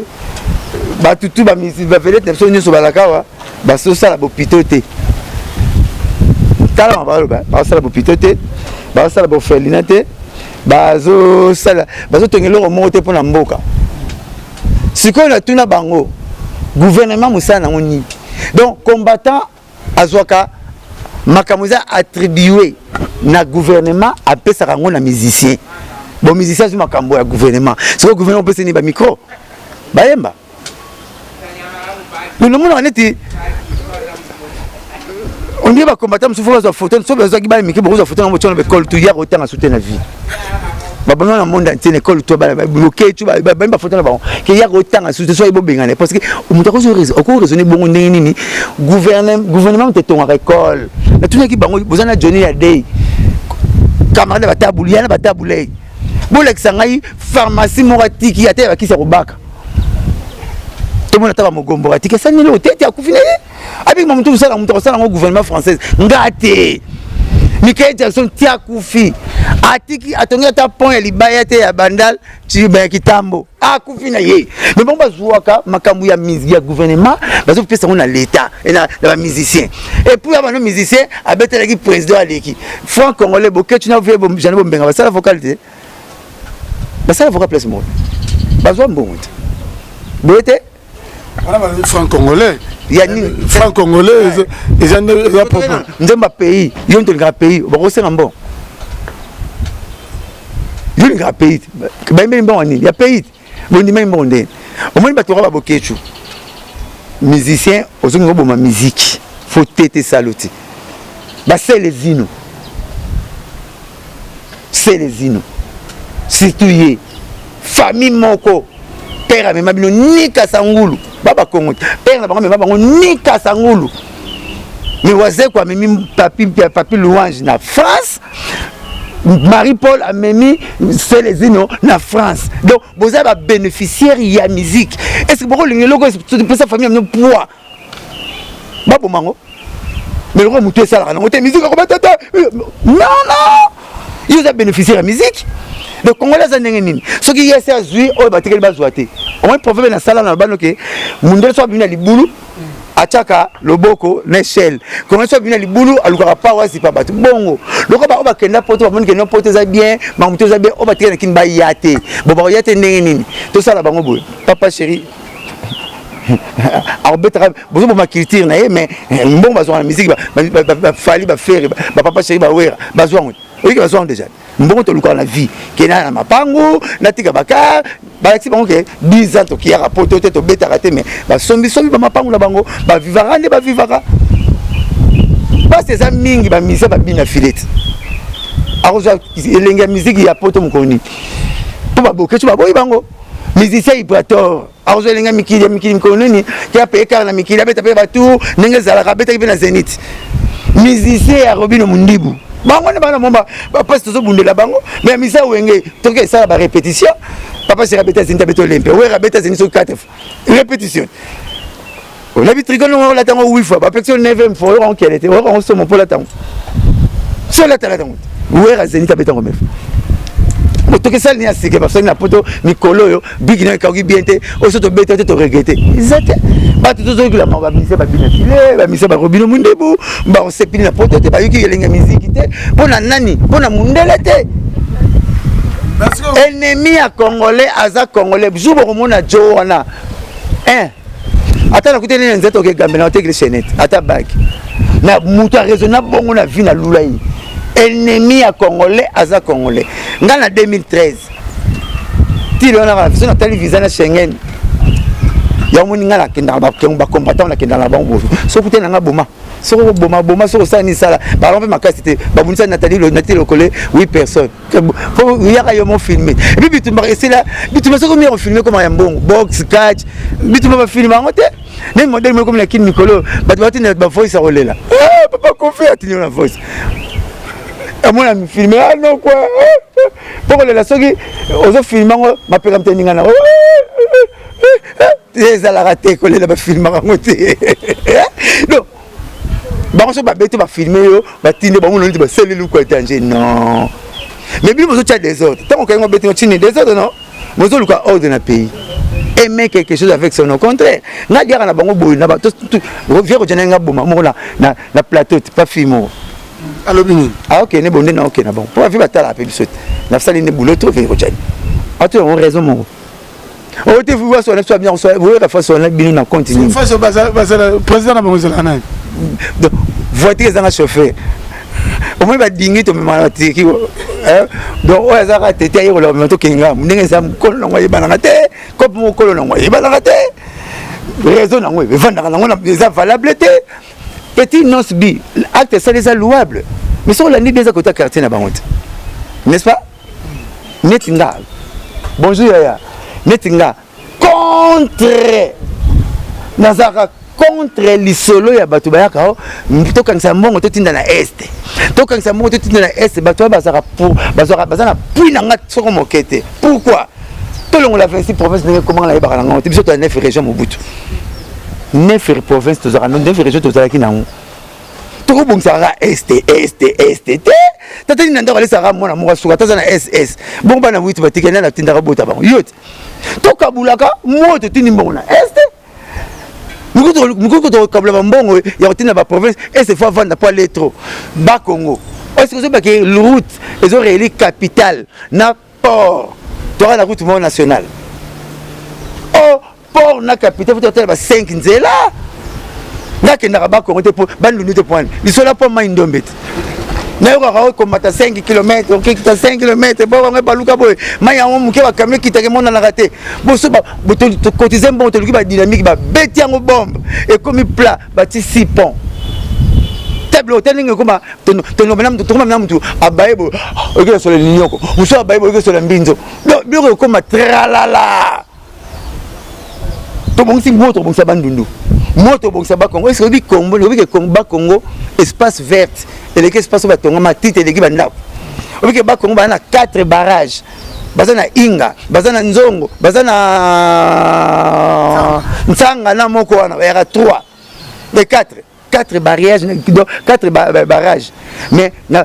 ba tutu ba misi ba vedette so nyoso balakawa ba so sala bo pitote tala mabaloba basala bopitote basala bofelinate bazo sala bazo tongelo moto pona mboka sikoyo na tuna bango gouvernement musana nango ni donc combattant azwaka makamuza attribué na gouvernement apesa rango na musicien bon musicien zu makambo ya gouvernement sikoyo gouvernement pesa ni ba micro bayemba nous mona neti on dit va combattre monsieur faut photo so besoin ki ba miki beaucoup de photo na moto na école tout hier autant à soutenir la vie ba bon na monde entier école tout ba bloqué tout ba photo na ba ki hier autant à soutenir so ibo bengane parce que moto ko raisonner bon nini gouvernement te ton école na tout ki bango bozana Johnny ya day camarade ba tabulia na ba tabulay bo l'exangai pharmacie moratiki ya te ba ki se robaka tout le monde taba mogombo atike ça ni le tete akufina avec mon tout ça dans mon gouvernement français ngate Michael Jackson tia kufi atiki atonga ta pont ya libaya te ya bandal ci ba kitambo akufi na ye mais bon bazuaka makambu ya musique ya gouvernement bazo pesa on a l'état et na ba musicien et puis avant nos musiciens abetela ki président aleki franc congolais boké tu na vu bon jana bombenga basala vocalité basala vocal placement bazo mbongo boete franc congolais il y a ni franc congolais ils ont des problèmes nzemba pays yo ntonga pays bako senga mbon yo nga pays ba mbeli mbon ni ya pays bondi mai mbonde omoni bato ba bokechu musicien ozongo boma musique faut tete saloti ba c'est les zino surtout ye famille moko père amema bino nika sangulu baba Congo père na bango mema bango nika sangulu mais waze kwa memi papi louange na France Marie-Paul a memi c'est les ino na France donc vous avez bénéficiaire ya musique est-ce que beaucoup le logo c'est sa famille no poids babo mango mais le muté ça la muté musique ko batata non ils ont bénéficié la musique le congolais a nini ce qui est ça zui o batikeli bazwate au moins proverbe na sala na banoke mundele so bina libulu achaka loboko na shell comment so bina libulu aluka pa wasi pa batu bongo loko ba obakenda poto ba monike no poto za bien ba muto za bien o batikeli na kimba yate bo ba yate nini to sala bango boy papa chéri alors betra bozo ma culture na mais bon bazo na musique ba fali ba faire ba papa chéri ba wera bazo oui bazo déjà mbongo toluka na vie kena na mapango natika baka balaki bango ke 10 ans tokiyaka po to te tobetaka te mais basombi ba mapango na bango bavivaka nde bavivaka parce eza mingi bamise babina filete akozwa elenge ya miziki ya poto mokoni po babokeso baboyi bango musicien ibrator akozwa elenge ya mikili mikolo nini ke ape ekara na mikili abeta mpe batour ndenge ezalaka abetaki mpe na zénith musicien ya Robino Mundibu bango ne bana momba bapasi tozobundela bango mais misa wenge toke esala barépétition papa se rabeta zénith abeto lempe we rabeta zénith so 4 répétition on habite trigono on l'attend 8 fois perfection 9e fois on qu'elle était on se mon pour l'attendre sur la tala tango we ra zénith abeto ngomef toke sala ni asike parce que na poto mikolo yo big na ka bien te o so to beta to regretter exact ba to zo la ba mise ba bina file ba mise ba Robino Mundibu ba on sepili na poto te ba yuki yelenga musique te pona nani pona mundele te ennemi à congolais aza congolais jour ko mona jo wana ata na kutene nzeto ke gambe na tekle chenette ata bag na mutu raisonnable bongo na vie na lulai ennemi à congolais aza congolais nga na 2013 tilo na vision na tali visa na Schengen ya moni nga na kenda ba combattant na kenda na bango so kute na nga boma so boma so ça ni sala par exemple makasi te babunisa Nathalie Lokole 8 personnes faut yaka yo mon filmer et puis bitumba c'est là bitumba so comme on filmer comme un bon box catch bitumba ba filmer ngote nem modèle comme la kin Nicolo batibati na ba voice rolela papa confie atini na voice amona mi filmer ah non quoi pour la soki ozo filmer ma pera mteninga na les ala raté coller la ba filmer ngote non ba so ba bete ba filmer yo ba tinde ba ngolo ba seli lu ko danger non mais bi mozo tcha des autres tant qu'on bete tine des autres non mozo lu ko ordre na pays aimer quelque chose avec son au contraire na dia na bango boy na ba to vieux ko jana nga boma mo na plateau pas filmo alobini ah ok ne bonde na ok na bon pour vivre batala pe biso na sali ne boulot to vieux ko jani atu on raison mon on te voir sur la bien on vous la façon na binu na continue face au président na bango zela na voiture ezanga chauffeur au moins ba dingi to mema tiki donc o ezaka tete ayi ko moto kinga ndenge eza mokolo na ngoye bana te ko mokolo na ngoye bana te raison na ngoye vanda na ngona eza valable te petit nonce bi acte ça les louable mais sur la nuit des côté quartier na bango n'est-ce pas netinga bonjour yaya netinga contre nazaka contre lisolo ya bato bayaka to kangisa mbongo to tinda na est to kangisa mbongo to tinda na est bato bazaka pour bazana puis na nga soko mokete pourquoi to longo la 26 province ne comment la yebaka nga te biso to 9 régions mobutu 9 provinces to zaka 9 régions to zaka kinango to ko bongisa est tatani nanda wale saka mona mo suka tazana ss bon bana 8 batikena na tinda ka bota bango yote to kabulaka moto tini mbongo na est Nous avons kabula mbongo ya kotina ba province et c'est fois vendre pas les trop ba Congo est-ce que c'est pas que la route ils ont réalisé capitale na port dans la route nationale oh port na capitale faut être ba 5 nzela na ke na ba Congo te pour ba lunute point ils sont là pour maindombe na yo ka ko mata 5 km on kita 5 km bo on ba luka boy maya on muke ba camion kita ke mona na raté bo so ba to cotiser bon to ba dynamique ba beti yango bombe et comme plat ba ti 6 pont table hôtel ningo kuma to no menam to menam to abaye bo ok sur le lignoko muso abaye bo ok sur le mbinzo do biro comme tralala to bon si moto bon sa bandundu moto bon sa ba Congo est-ce que bi Congo le bi que Congo ba Congo espace vert et les espaces ba tonga matite les gibanda o bi que ba Congo ba na 4 barrages bazana inga bazana nzongo bazana nsanga na moko wana ya 3 les 4 barrages 4 barrages mais na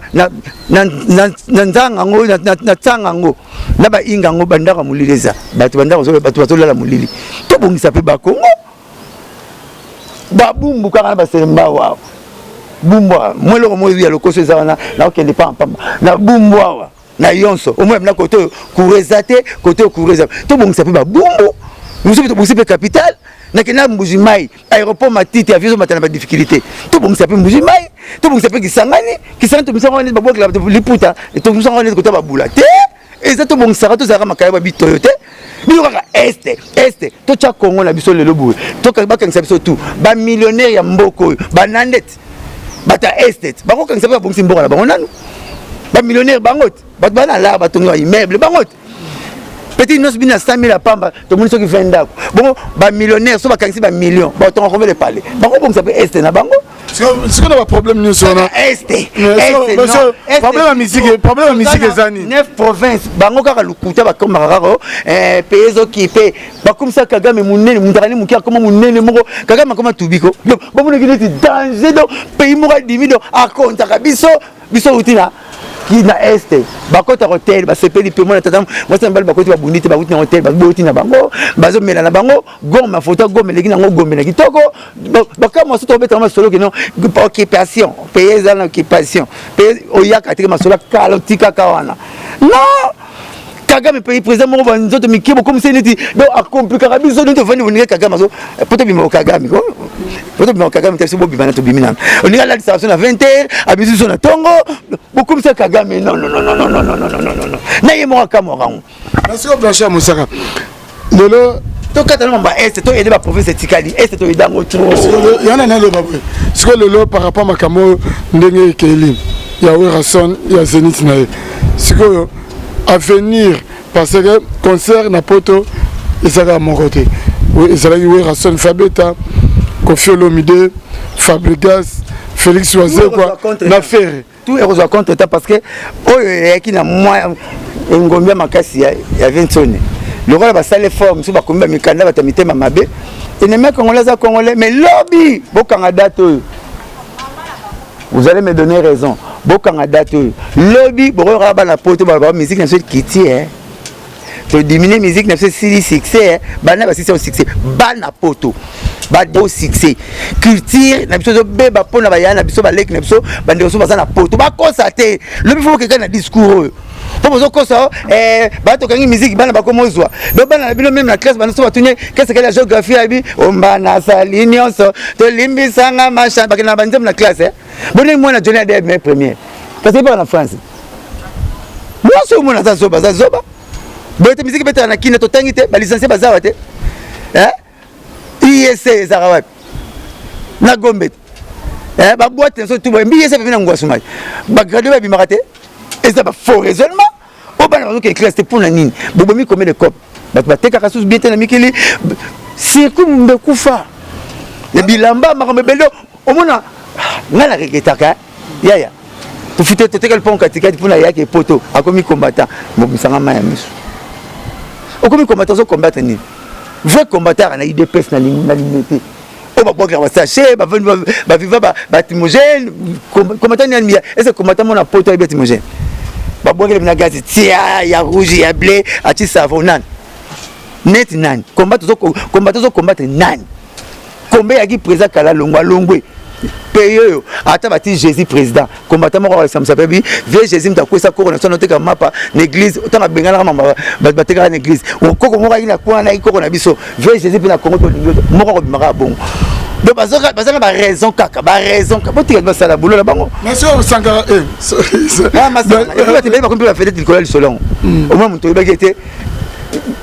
nzanga ngo na tsanga ngo na ba inga ngo bandaka mulileza batu bandaka zo batu batolala mulili to bongisa pe ba Congo babumbu kaka na basemba wa bumbwa mwelo mo ya lokoso za na okende pa pamba na bumbwa na yonso au moins na koto kurezate koto kureza to bongisa pe babumbu muso to bongisa pe capital na kena mbujimai aéroport matiti avion matana ba difficulté to bongisa pe mbujimai to bongisa pe kisangani to misanga ne babok la liputa to misanga ne kota babula te eza to bongisa to zaka makaya ba bitoyo te bino kaka este to cha Congo na biso lelo boye to ka bakangisa biso tout ba millionnaire ya mboko ba nandet bata estate bango kangisa ba bongisa mboka la bango nanu ba millionnaire bangot bat bana la ba tonga immeuble bangot petit nos bina 100 000 pamba to moni soki venda bon ba millionnaire so ba kangisi ba million ba tonga combien de parler bango bongisa pe estate na bango c'est quoi le problème nous sur estate problème à musique ezani 9 provinces bango kaka lukuta ba comme raro peso qui paie ba comme ça Kagame munene mundakani mukia comme munene moko Kagame comme tubiko donc ba mona ki danger donc pays moko dimido a compte biso utina qui na este bakota hotel ba sepeli pe mona tata moi c'est mbali bakoti ba bunite ba utina hotel ba boti na bango bazo mela na bango goma photo goma leki na ngo goma na kitoko ba kama so to beta ma solo que non occupation pays en occupation pays oyaka te ma solo kalotika kawana non Kagame pays président mo ba nzoto mikibo comme c'est neti donc a compliquer biso nto vandi voni Kagame so poto bimo Kagame ko poto bimo Kagame te so bimana to bimina on ira la distraction à 20h à biso so na tongo comme ça Kagame non na yemo kamora merci Blanchard Moussaka lelo to katana mba est to aider ba province tikali est to aider ngo trop yana na le babwe siko lelo par rapport makamo ndenge keli ya Werason ya Zenith na siko à venir parce que concert na poto ezaka mon côté oui ezala Werason Fabeta Kofi Olomide Fabregas Félix Oisé quoi na faire tout est reçu contre ça parce que oyo qui na moi ngombia makasi ya Vincent le roi va saler forme sur ba komba mikanda ba tamite mamabe et les mecs congolais mais lobby bokanga date vous allez me donner raison bokanga date lobby bokora ba na poto ba musique na seul kiti to diminuer musique na seul succès bana ba succès bana poto ba do succès culture na biso be ba pona ba yana biso ba lek na biso bande so ba na poto ba constater lobby faut que na discours pour vous kosa bato kangi musique bana ba komozwa do bana bino même na classe bana so batunye qu'est-ce que la géographie abi ombana salignon so to limbisanga machin bakina banzem na classe boni moi na journée de mes première parce que pas en France moi so moi na za zoba bote musique beta na kina to tangite ba licencié bazawa te ISC zarawat na gombe ba boîte so tout ba ISC pe na ngwasuma ba gradué ba bimarate et ça va faux raisonnement au bana que classe pour la nini bobomi combien de cop ba te ka sous bien na mikili c'est comme mbe kufa ya bilamba makambe belo omona ngala reketaka yaya tu fite te quel pont katikati pour na yake poto akomi combattant mbobisanga maya miso okomi combattant so combattre ni vrai combattant na IDPS na limité o ba boka ba sachet ba viva ba timogène combattant ni almia est-ce combattant mon poto ba timogène ba boka na gaz tia ya rouge ya blé ati savon nan net nan combattre nan combien ya qui président kala longwe paye ata bati Jésus président combattant mo ça me s'appelle vieux Jésus mta kwesa ko na sonote ka mapa l'église autant bengana ka mama bateka na église o koko mo ka ina kwa na ikoko na biso vieux Jésus pe na Congo to mo ko bimaka bon donc bazaka ba raison kaka ba raison ka botika ba sala boulot la bango merci Sankara ma ça ba ko ba fête de solon au moins to ba gete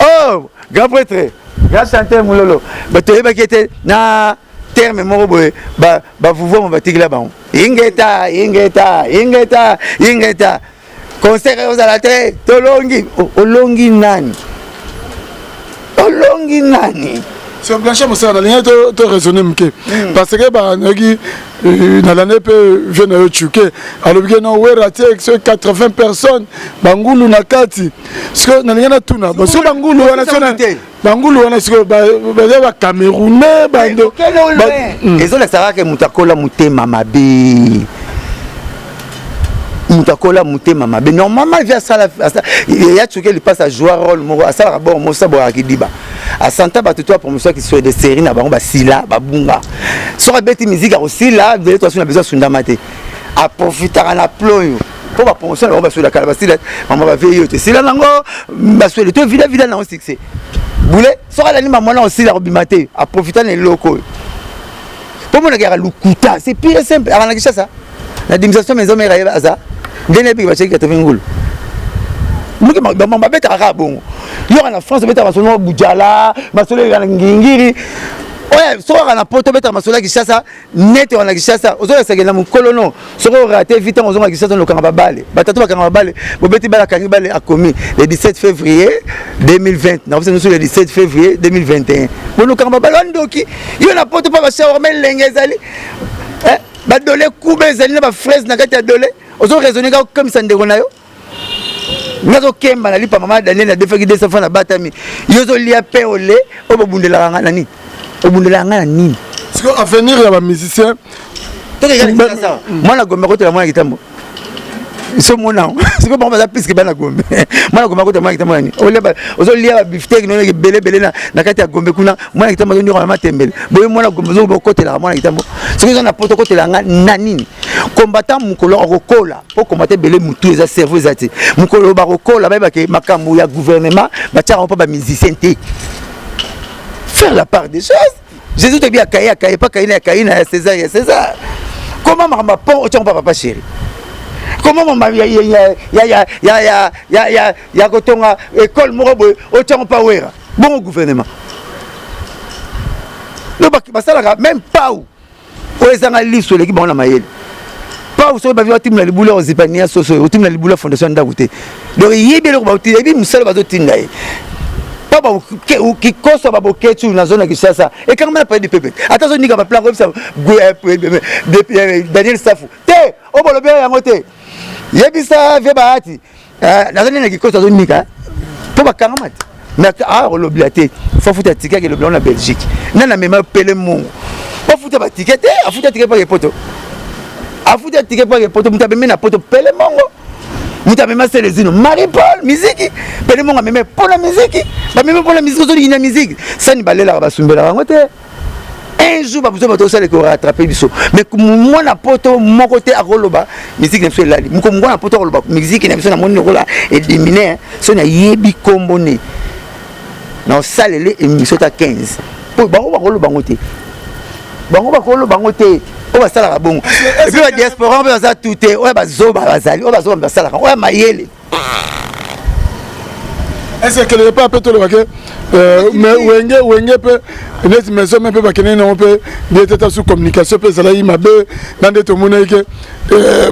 oh grand prêtre grand chanteur mulolo ba to ba gete na terme moko boye ba vuvo mo batigila bango ingeta concert aux alate olongi nani c'est Blanchard Moussaka na ligne to raisonner mke parce que ba nagi na l'année peu vient na chuke alobi no wera tie 80 personnes bangulu na kati parce que na ligne na tuna parce que bangulu wana sona bangulu wana siko ba Camerounais bando ezola saraka mutakola mutema mabe mutakola mutema mabe normalement via ça il y a chuke il passe à jouer rôle mo à ça bon mo sabo akidiba à santa ba toi promotion qui soit des séries na bango ba sila ba bunga so ka beti musique aussi là vous allez toi sur besoin sunda maté à profiter à ployo pour ba promotion ba sur la kala ba sila maman ba veiller te sila nango ba sur le to vida na succès boule so ka la ni maman aussi la robimaté à profiter les locaux pour mon gars lukuta c'est pire simple avant la ça La démission maison mère à Aza. Dernier pays va chercher 80 ngulu. Muki mama beta ka bongo. Yo en France beta masolo Boudjala, masolo ya ngingiri. Ouais, so on a poto beta masolo ki chassa net on a ki chassa. Ozo ya sagena mu kolono. So ko raté vite on a ki chassa no kanga babale. Batatu bakanga babale. Bo beti bala kangi bale a commis le 17 février 2020. Na vous nous le 17 février 2021. Bono kanga babale ndoki. Yo na poto pa ba chawa men lengezali. Ba dole koube zali na ba fraise na kati ya dole. Ozo raisonner comme ça ndeko na yo. Nazo kemba na lipa mama Daniel na defaki 200 francs na batami. Yozo lia pe ole obundela nga nani. Obundela nga nani. Parce que avenir ya ba musicien to ke kana ça. Mwana gombe ko tela mwana kitambo. So mona. C'est que bon ba plus que bana gombe. Mwana gombe ko tela mwana kitambo nani. Ole ba ozo lia biftek no ke bele na kati ya gombe kuna mwana kitambo zo ndiko na matembele. Boye mwana gombe zo ko tela mwana kitambo. Ce que na poto ko tela nga nani. Combattant mukolo okola pour combattre belé mutu eza cerveau ezati mukolo ba okola ba ke makambo ya gouvernement ba tia pas ba musicien té faire la part des choses. Jésus te bien kaya pas kaya César comment mama pont au papa chéri comment mama ya kotonga école morobo au tia pas wera bon gouvernement no ba sala même pas ou ezanga liso leki ba na mayele pas vous savez ba team na libula ozipania soso team na libula fondation ndakute donc yebele ko ba team ebi musala ba tinda e pas ba ki koso ba boketu na zone ki sasa et quand même pas de pépé attention ni ka ba plan comme ça Daniel Safu te o bolo be yango te yebisa ve ba ati na zone na ki koso zone nika to ba kangamati mais l'obligaté faut foutre ticket que le blanc na Belgique nana même pele mon pas foutre ba ticket a foutre ticket pas les poteaux afuta ticket pour les poteaux mutabe na poto pele mongo mutabe ma selezino Marie-Paul musique pele mongo même pour la musique ba même pour la musique zo ina musique ça ni balela ba sumbela ngote un jour ba besoin bato ça les ko rattraper biso mais moi na poto mon côté a koloba musique na so lali muko ngona poto koloba musique na biso na moni kola éliminer so na yebi kombone na salele émission ta 15 pour ba koloba ngote ba koloba ngote on va ça la bon et puis la diaspora on va ça tout est on va zoba bazali on va zoba ça la on va mayele est-ce que le pas peut le baquer mais wenge peut net maison mais peut pas kenene on peut bien être sous communication peut ça là il m'a be dans des tomones que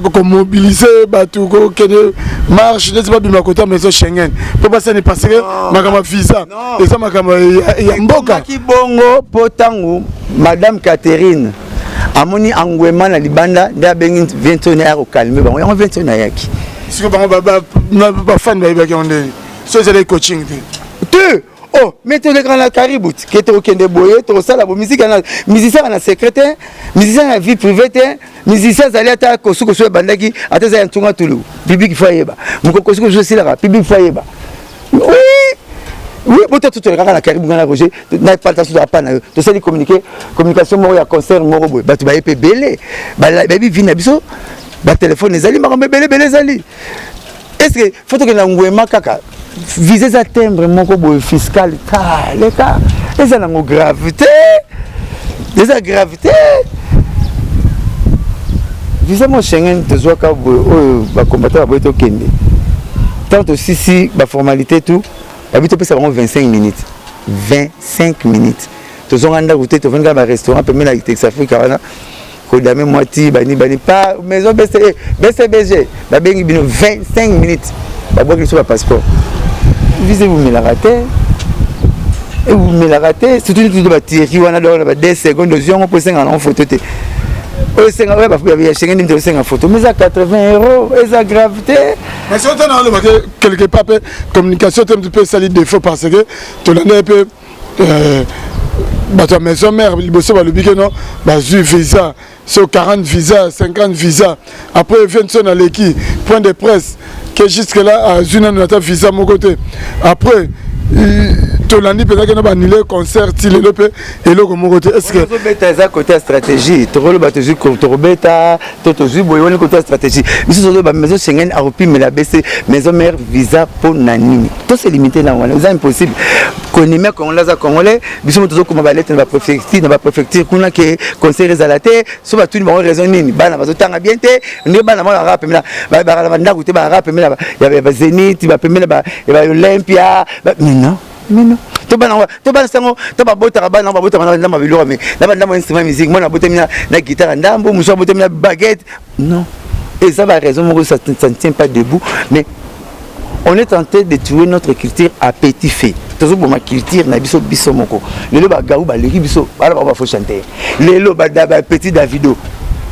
comme mobiliser batu ko kene marche n'est pas du côté maison Schengen peut pas ça ne passer makama visa et ça makama ya mboka ki bongo potangu madame Catherine amoni angwema na libanda nda bengi 21 ya ko calmer bango ya 21 yaki siko bango ba fan ba yaki onde so c'est les coaching tu oh mais tu le grand la caribou qui était au kende boye to ça la musique na musicien na secrétaire musicien na vie privée musicien zali ata ko suko so bandaki ata za ntunga tulu bibi ki fayeba mukoko suko so sila bibi fayeba oui peut-être tout le gars na caribou na Roger na pas attention à pas na to ça communication mo ya concert mo boy ba tu ba epé belé ba bibi vina biso ba téléphone ezali ma belé zali est-ce que faut que na ngwema kaka viser ça timbre moko boy fiscal ta les cas et ça na gravité des gravité viser mon Schengen te zo ka boy ba combattre ba boy to kende tant aussi si ba formalité tout habite ça vraiment 25 minutes 25 minutes to zo nganda goûter to venga ba restaurant pe mena Tex Africa wana ko dame moiti bani pas maison BCBG ba bengi bino 25 minutes ba boki sur le passeport visez vous me la raté et vous me la raté surtout tout ba tirer wana dans 2 secondes de zion pour 5 en photo te o senga ba ya Schengen de 5 en photo mais à 80 € et ça gravité mais si on a le quelque part communication un petit peu sali défaut parce que tu l'as un peu ta maison mère liboso ba lobi que non ba ju visa sur 40 visas 50 visas après vient son aleki point de presse que jusque là à une nota visa mon côté après tolandi peut-être que annulé concert il le peut et le comme côté est-ce que beta ça côté stratégie to le bateau to beta to zu boy on côté stratégie biso zo ba maison Schengen a repris mais la baisse maison mère visa pour nani to c'est limité là on c'est impossible connaît qu'on la congolais biso to comme ba lettre na préfecture kuna que conseil résalate so ba tout ba raison nini bana bazo tanga bien te ne bana ma rap mais ba banda côté ba rap mais il y avait ba Zénith ba pemela ba Olympia mais non to bana sango to ba bota bana ba bota na ma biloro mais na bana mo instrument musique moi na bota na guitare ndambo muso bota na baguette non et ça va raison moi ça ne tient pas debout mais on est tenté de tuer notre culture à petit feu toujours pour ma culture na biso moko lelo ba gaou ba leki biso ala ba faut chanter lelo ba petit Davido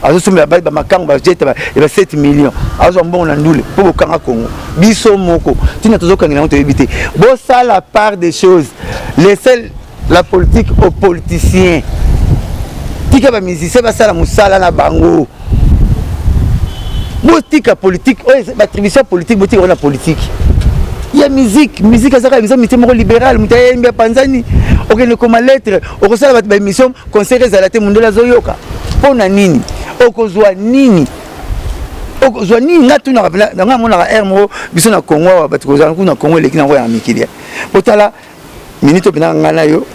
azo somba ba makango ba jet ba 7 millions azo mbongo na ndule po bokanga Congo biso moko tina tozo kangina on te éviter bo ça la part des choses laissez la politique aux politiciens tika ba musicien ba sala musala na bango bo tika politique ba attribution politique bo tika on a politique il y a musique azaka biso mitemo libéral mutaye mbia panzani okene comme lettre okosala ba émission conseil résalate mundela zoyoka pona nini okozwa nini nga tuna rapela nga mona ka ermo biso na Congo ba tukozana kuna Congo leki na ya mikilia potala minito bina ngana yo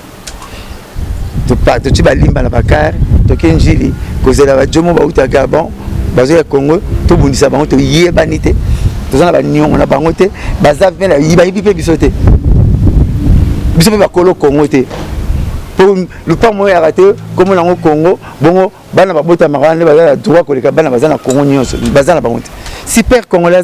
to pa to tiba limba na bakar to kenjili kozela ba jomo ba uta Gabon bazo ya Congo to bundisa bango to yebanite to zana ba nyongo na bango te baza vela yiba yipe biso te biso ba kolo Congo te pour le pas moi arrêté comme on Congo bongo bana babota marane bazala droit koleka bana bazana Congo nyonso bazana bango super congolais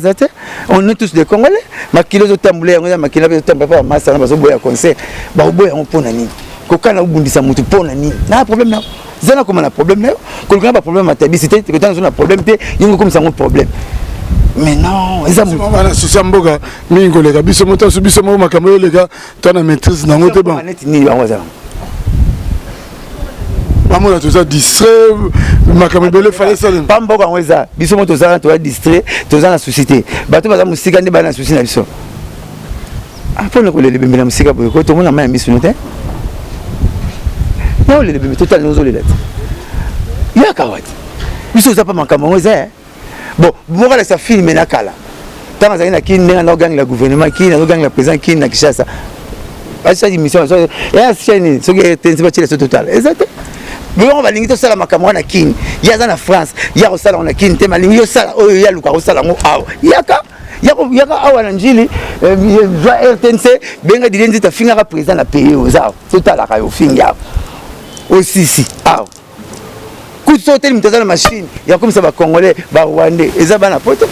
on est tous des congolais makilo zo tambule ngo makilo zo tambule pa masa na bazo boya concert ba boya on pona nini kokana ubundisa mutu pona nini na problème na zana comme na problème na koleka ba problème matabicité que dans un problème te yingo comme ça un problème mais non ça mo bana souci mboga mingo les gars biso moto biso mo makambo les gars tona maîtrise na ngote bon ni bango za Maman tout ça distrait makambo bele fallait ça pas mboka ngweza biso moto za to distrait to za na société bato baza musika ndi bana souci na biso apona ko le bembe na musika boyo ko to mona ma misu note non le bembe total nozo le date ya kawati biso za pa makambo ngweza bon boka la sa filme na kala tanga za ina kini na gang la gouvernement kini na gang la président kini na Kishasa basa di mission so ya chaîne so que tensiba tile so total exact on va lingi to sala makamwa na kin ya za na France ya ko sala na kin te malingi yo sala o ya luka ko sala ngo aw yaka awa na njili joa RTNC benga dilenzi ta finga ka président na pays oza total ka yo finga aussi aw ku sauter mitaza na machine ya comme ça ba congolais ba rwandais eza bana poto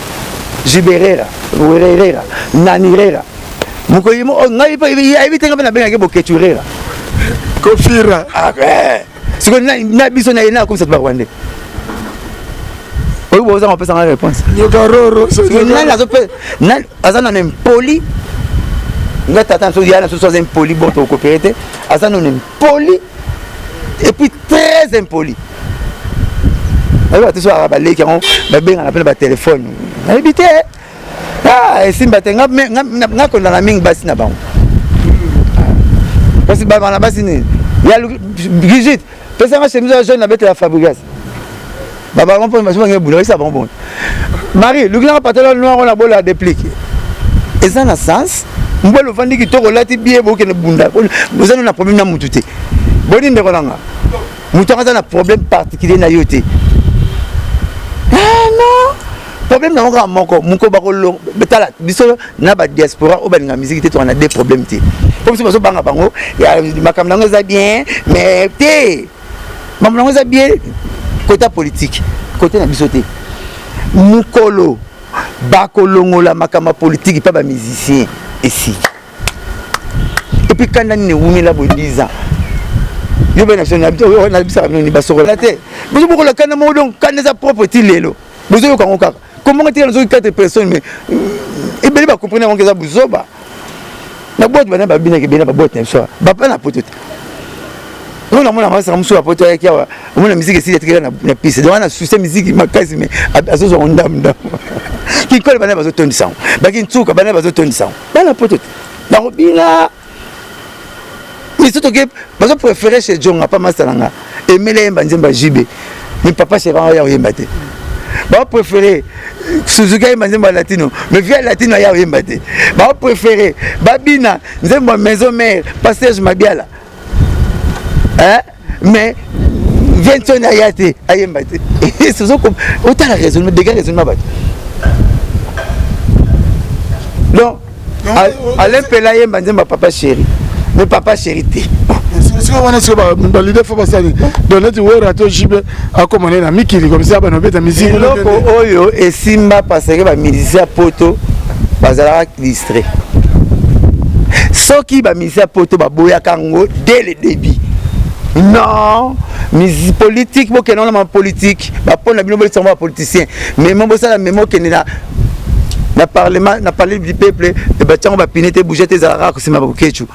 Jiberera Werera Nanirera mukoyimo ngai pa ibitenga bana benga ke boketurera kofira ce que na biso na ina comme ça ba rwandais oyo boza on peut sans réponse yokaroro na la zope na azana impoli ngata tant so yana so impoli bon to coopérer azana impoli et puis très impoli alors tu sois ba leki on ba benga na pele ba téléphone na habité simba tenga nga ko na mingi basi na bango parce que ba na basi ni ya Brigitte pesa nga chemise jeune na bete la Fabregas baba on peut me bouler ça bon Marie le grand pantalon noir on a beau la déplique et ça na sens mbolo vandi ki toko lati bien boke na bunda vous avez un problème na mututé boni ndeko nanga mutu a un problème particulier na yote non problème na nga moko muko bakolo betala biso na ba diaspora o balinga musique te to on a des problèmes te comme si baso banga bango ya makamna ngo za bien mais te makamna ngo za bien côté politique côté na biso te mukolo bakolongola makama politique pas ba musicien ici et puis quand on est wuni la bodiza yo ben nation na bisa ni basokola te biso bokola kana mo donc kana za propre ti lelo biso yo kango kaka comment tu as 4 personnes mais et ben ba comprendre que ça buzoba na boîte bana ba bina ke bina ba boîte na so ba pa na potote on a mon avance comme so potote avec ya on a musique ici être na piste donc on a sous musique makasi mais azozo on dam qui colle bana ba zo tondi sang ba ki ntuka bana ba zo tondi sang bana potote na bina surtout que bazo préférer chez Jonga pas masalanga emele yemba nzemba jibe mais papa chez ba ya yemba te ba préférer Suzuki yemba nzemba latino mais via latino ya yemba te ba préférer babina nzemba maison mère passage mabiala hein mais Viens ayate ayemba te c'est ça comme autant la raisonnement des gars raisonnement ba donc Alain Pela yemba nzemba papa chéri mais papa chéri te est-ce que on est sur ba leader faut passer donc tu vois rato jibe a commander na mikili comme ça ba no beta musique loko oyo et simba parce que ba musicien poto bazala distrait soki ba musicien poto ba boya kango dès le début non musique politique bo kenon na politique ba pona bino bo tsamba politicien mais mo ça la mémo kenena na parlement na parler du peuple et ba tsango ba pinete bouger tes ara ko sima ba kechu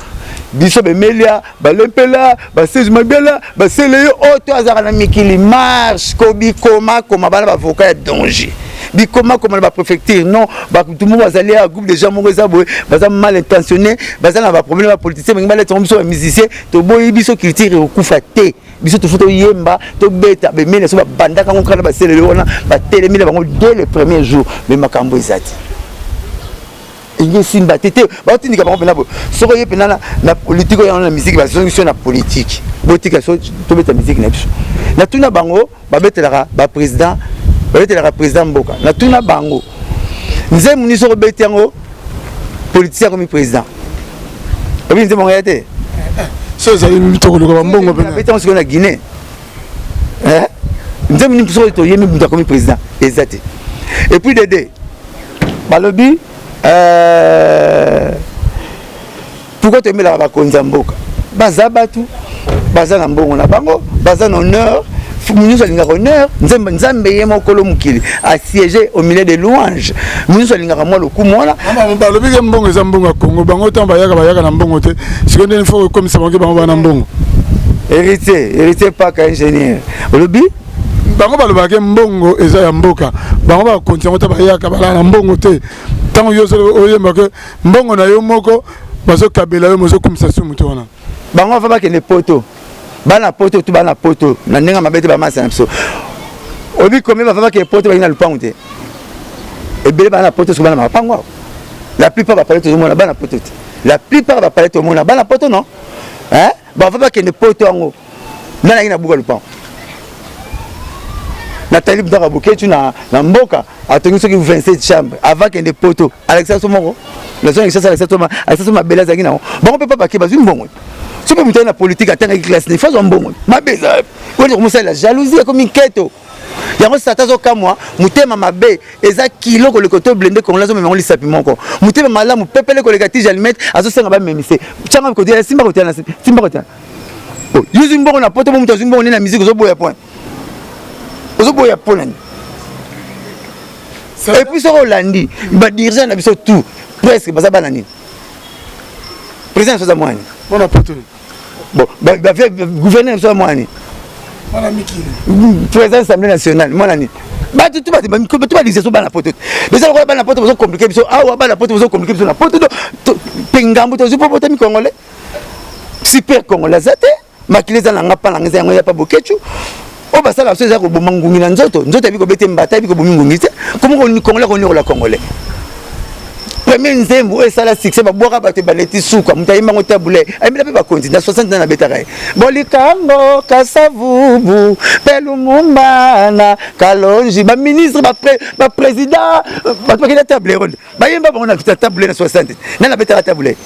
biso be melia ba lempela ba sezi mabela ba seleyo auto azara na mikili marche ko bi koma bana ba avocat danger bi koma ba préfecture non ba tout le monde bazali à groupe de gens mo za boy baza mal intentionné baza na ba problème ba politicien mais ngala tombe so musicien to boy biso culture o kufa te biso to foto yemba to beta be mele so ba banda ka ngokana ba seleyo wana ba télémile bango dès le premier jour mais makambo ezati il simba tete ba tindika bango pena bo soko ye pena na politique ya na musique ba solution na politique botika so to beta musique na biso na tuna bango ba betela ba président ba betela président Mboka na tuna bango nze muni soko betango politicien comme président obi nze monga yate so za yimi to ko ba mbongo pena betango siko na Guinée nze muni soko to yemi buta comme président exact et puis Dédé balobi pourquoi tu mets la bakonza mboka baza batu baza na mbongo na bango baza na honneur nous alinga honneur nzambe yemo kolo mukili a siéger au milieu des louanges nous alinga moi le coup moi balobi ke mbongo za mbongo Congo bango tamba yaka na mbongo te seconde il faut comme ça bango ba na mbongo héritier pas qu'ingénieur olobi bango balobake mbongo eza ya mboka bango ba continuer ta bayaka bala na mbongo te tango yo so oyemba ke mbongo na yo moko bazo kabela yo mozo kumisa su muto wana bango fa ba ke ne poto bana poto tu bana poto na ndenga mabete ba masa na biso obi komi ba fa ba ke poto ba ina lupango te ebele bana poto so bana mapango la plupart ba parler tout le monde bana poto te la plupart ba parler tout le monde bana poto non hein ba fa ba ke ne poto ngo na ina buka lupango Nathalie Bdara Boketu na mboka atongi soki 27 chambres avant que des poteaux Alexandre Somoro la zone Alexandre Soma bela zangi na bon peut pas baquer bazu mbongo so peut muter na politique atanga classe ne fazo mbongo mabeza on commence la jalousie comme inquieto yango satazo kamwa mutema mabe eza kilo ko le koto blende ko lazo memeli sapiment ko mutema malamu pepele ko le gatije almet azo senga ba memise changa ko dia simba ko tia oh yuzi mbongo na poto mutu mbongo na musique zo boya point ozoboya polani et puis soko landi ba dirigeant na biso tout presque baza bana nini président soza mwani bona poto bon ba gouverneur soza mwani bona mikili président assemblée nationale mwana nini ba tout ba lycée so bana poto mais ça ko bana poto bozo compliquer biso awa bana poto bozo compliquer biso na poto pengambo to zupo poto mi congolais super congolais zate makileza na ngapa na ngeza ya pa bokechu o basala so za ko bomangungi na nzoto bi ko bete mbata bi ko bomingungi te comme ko congolais ko nyola congolais premier nzembo e sala succès ba boka ba te baleti suka mutayima ngo tabule ayimela pe ba continue 60 ans na betaka bolikango kasavubu pelumumana kalonji ba ministre ba président ba pakela table ronde ba yemba ba on a table na 60 na betaka table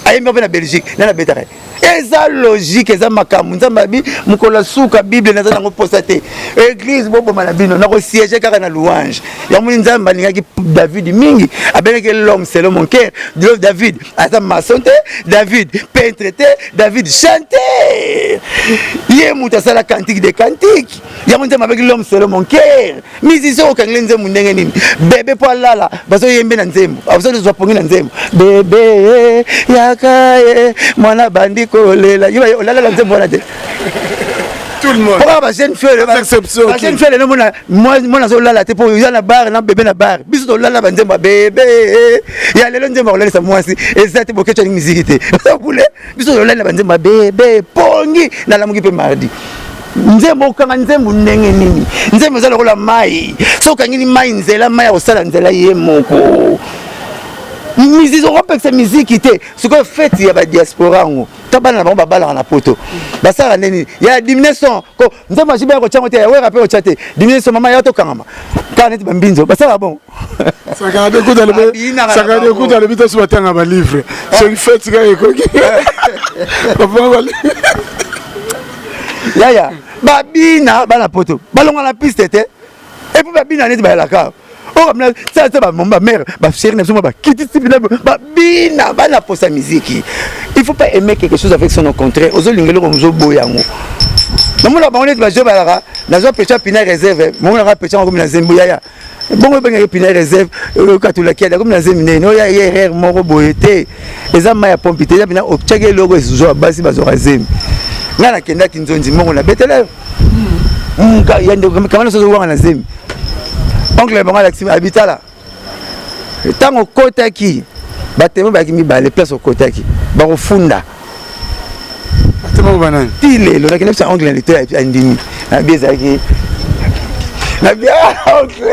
ayemba pe na Belgique na betaka eza logique eza makamu nzamba bi mukola suka bible na zango posate église bobo malabino na ko siéger kaka na louange ya muni nzamba lingaki David mingi abeneke l'homme selon mon cœur David ata masonte David peintre David chanteur ye muta sala cantique de cantique ya muni nzamba avec l'homme selon mon cœur musicien okangile nzembo ndenge nini bébé po lala bazo yembe na nzembo abazo zo pongi na nzembo bébé yakaye mwana bandi kolela yiba olala la nzembo na te tout le monde. Pourquoi jeune fille jeune fille le moi na zo la te pour ya na bar na bébé na bar biso la banzemba bébé ya lelo nzemba olala sa mwasi ezate bokecha ni musique te bule biso la banzemba bébé pongi na la mugi pe mardi nzembo kanga nzembo ndenge nini nzembo za lokola mai so kangi ni mai nzela mai osala nzela ye moko musique on rappelle que musique te ce que fait il y a ba diaspora ngo tabana na babala na poto basara neni ya diminution ko nzembo jibe ko chango te we rappel ko chate diminution mama ya to kangama kana ti bambinzo basara bon ça de coup dans le bito sur tanga ba livre c'est une fête ga ekoki ya babina bana poto balonga na piste te et puis babina neti ba la ka oh ça ba mama mère ba chérie n'absolument ba kiti babina bana posa musique il faut pas aimer quelque chose avec son contraire aux lingelo comme zo boyango maman la banne ba je ba la na zo pecha pina réserve maman la pecha comme na zembo ya bongo benga pina réserve le katulaki comme na zemine no ya hier moko boyete ezama ya pompite ya pina obchage logo zo basi bazo razem ngana kenda kinzonzi mongo na betele yande kamana so wanga na zemi oncle bango Alexis habitala tango kotaki batemo baki mibale place au kotaki bakofunda batemo banani tilelo na kinepsa oncle na litoya et andini na biezaki na bia oncle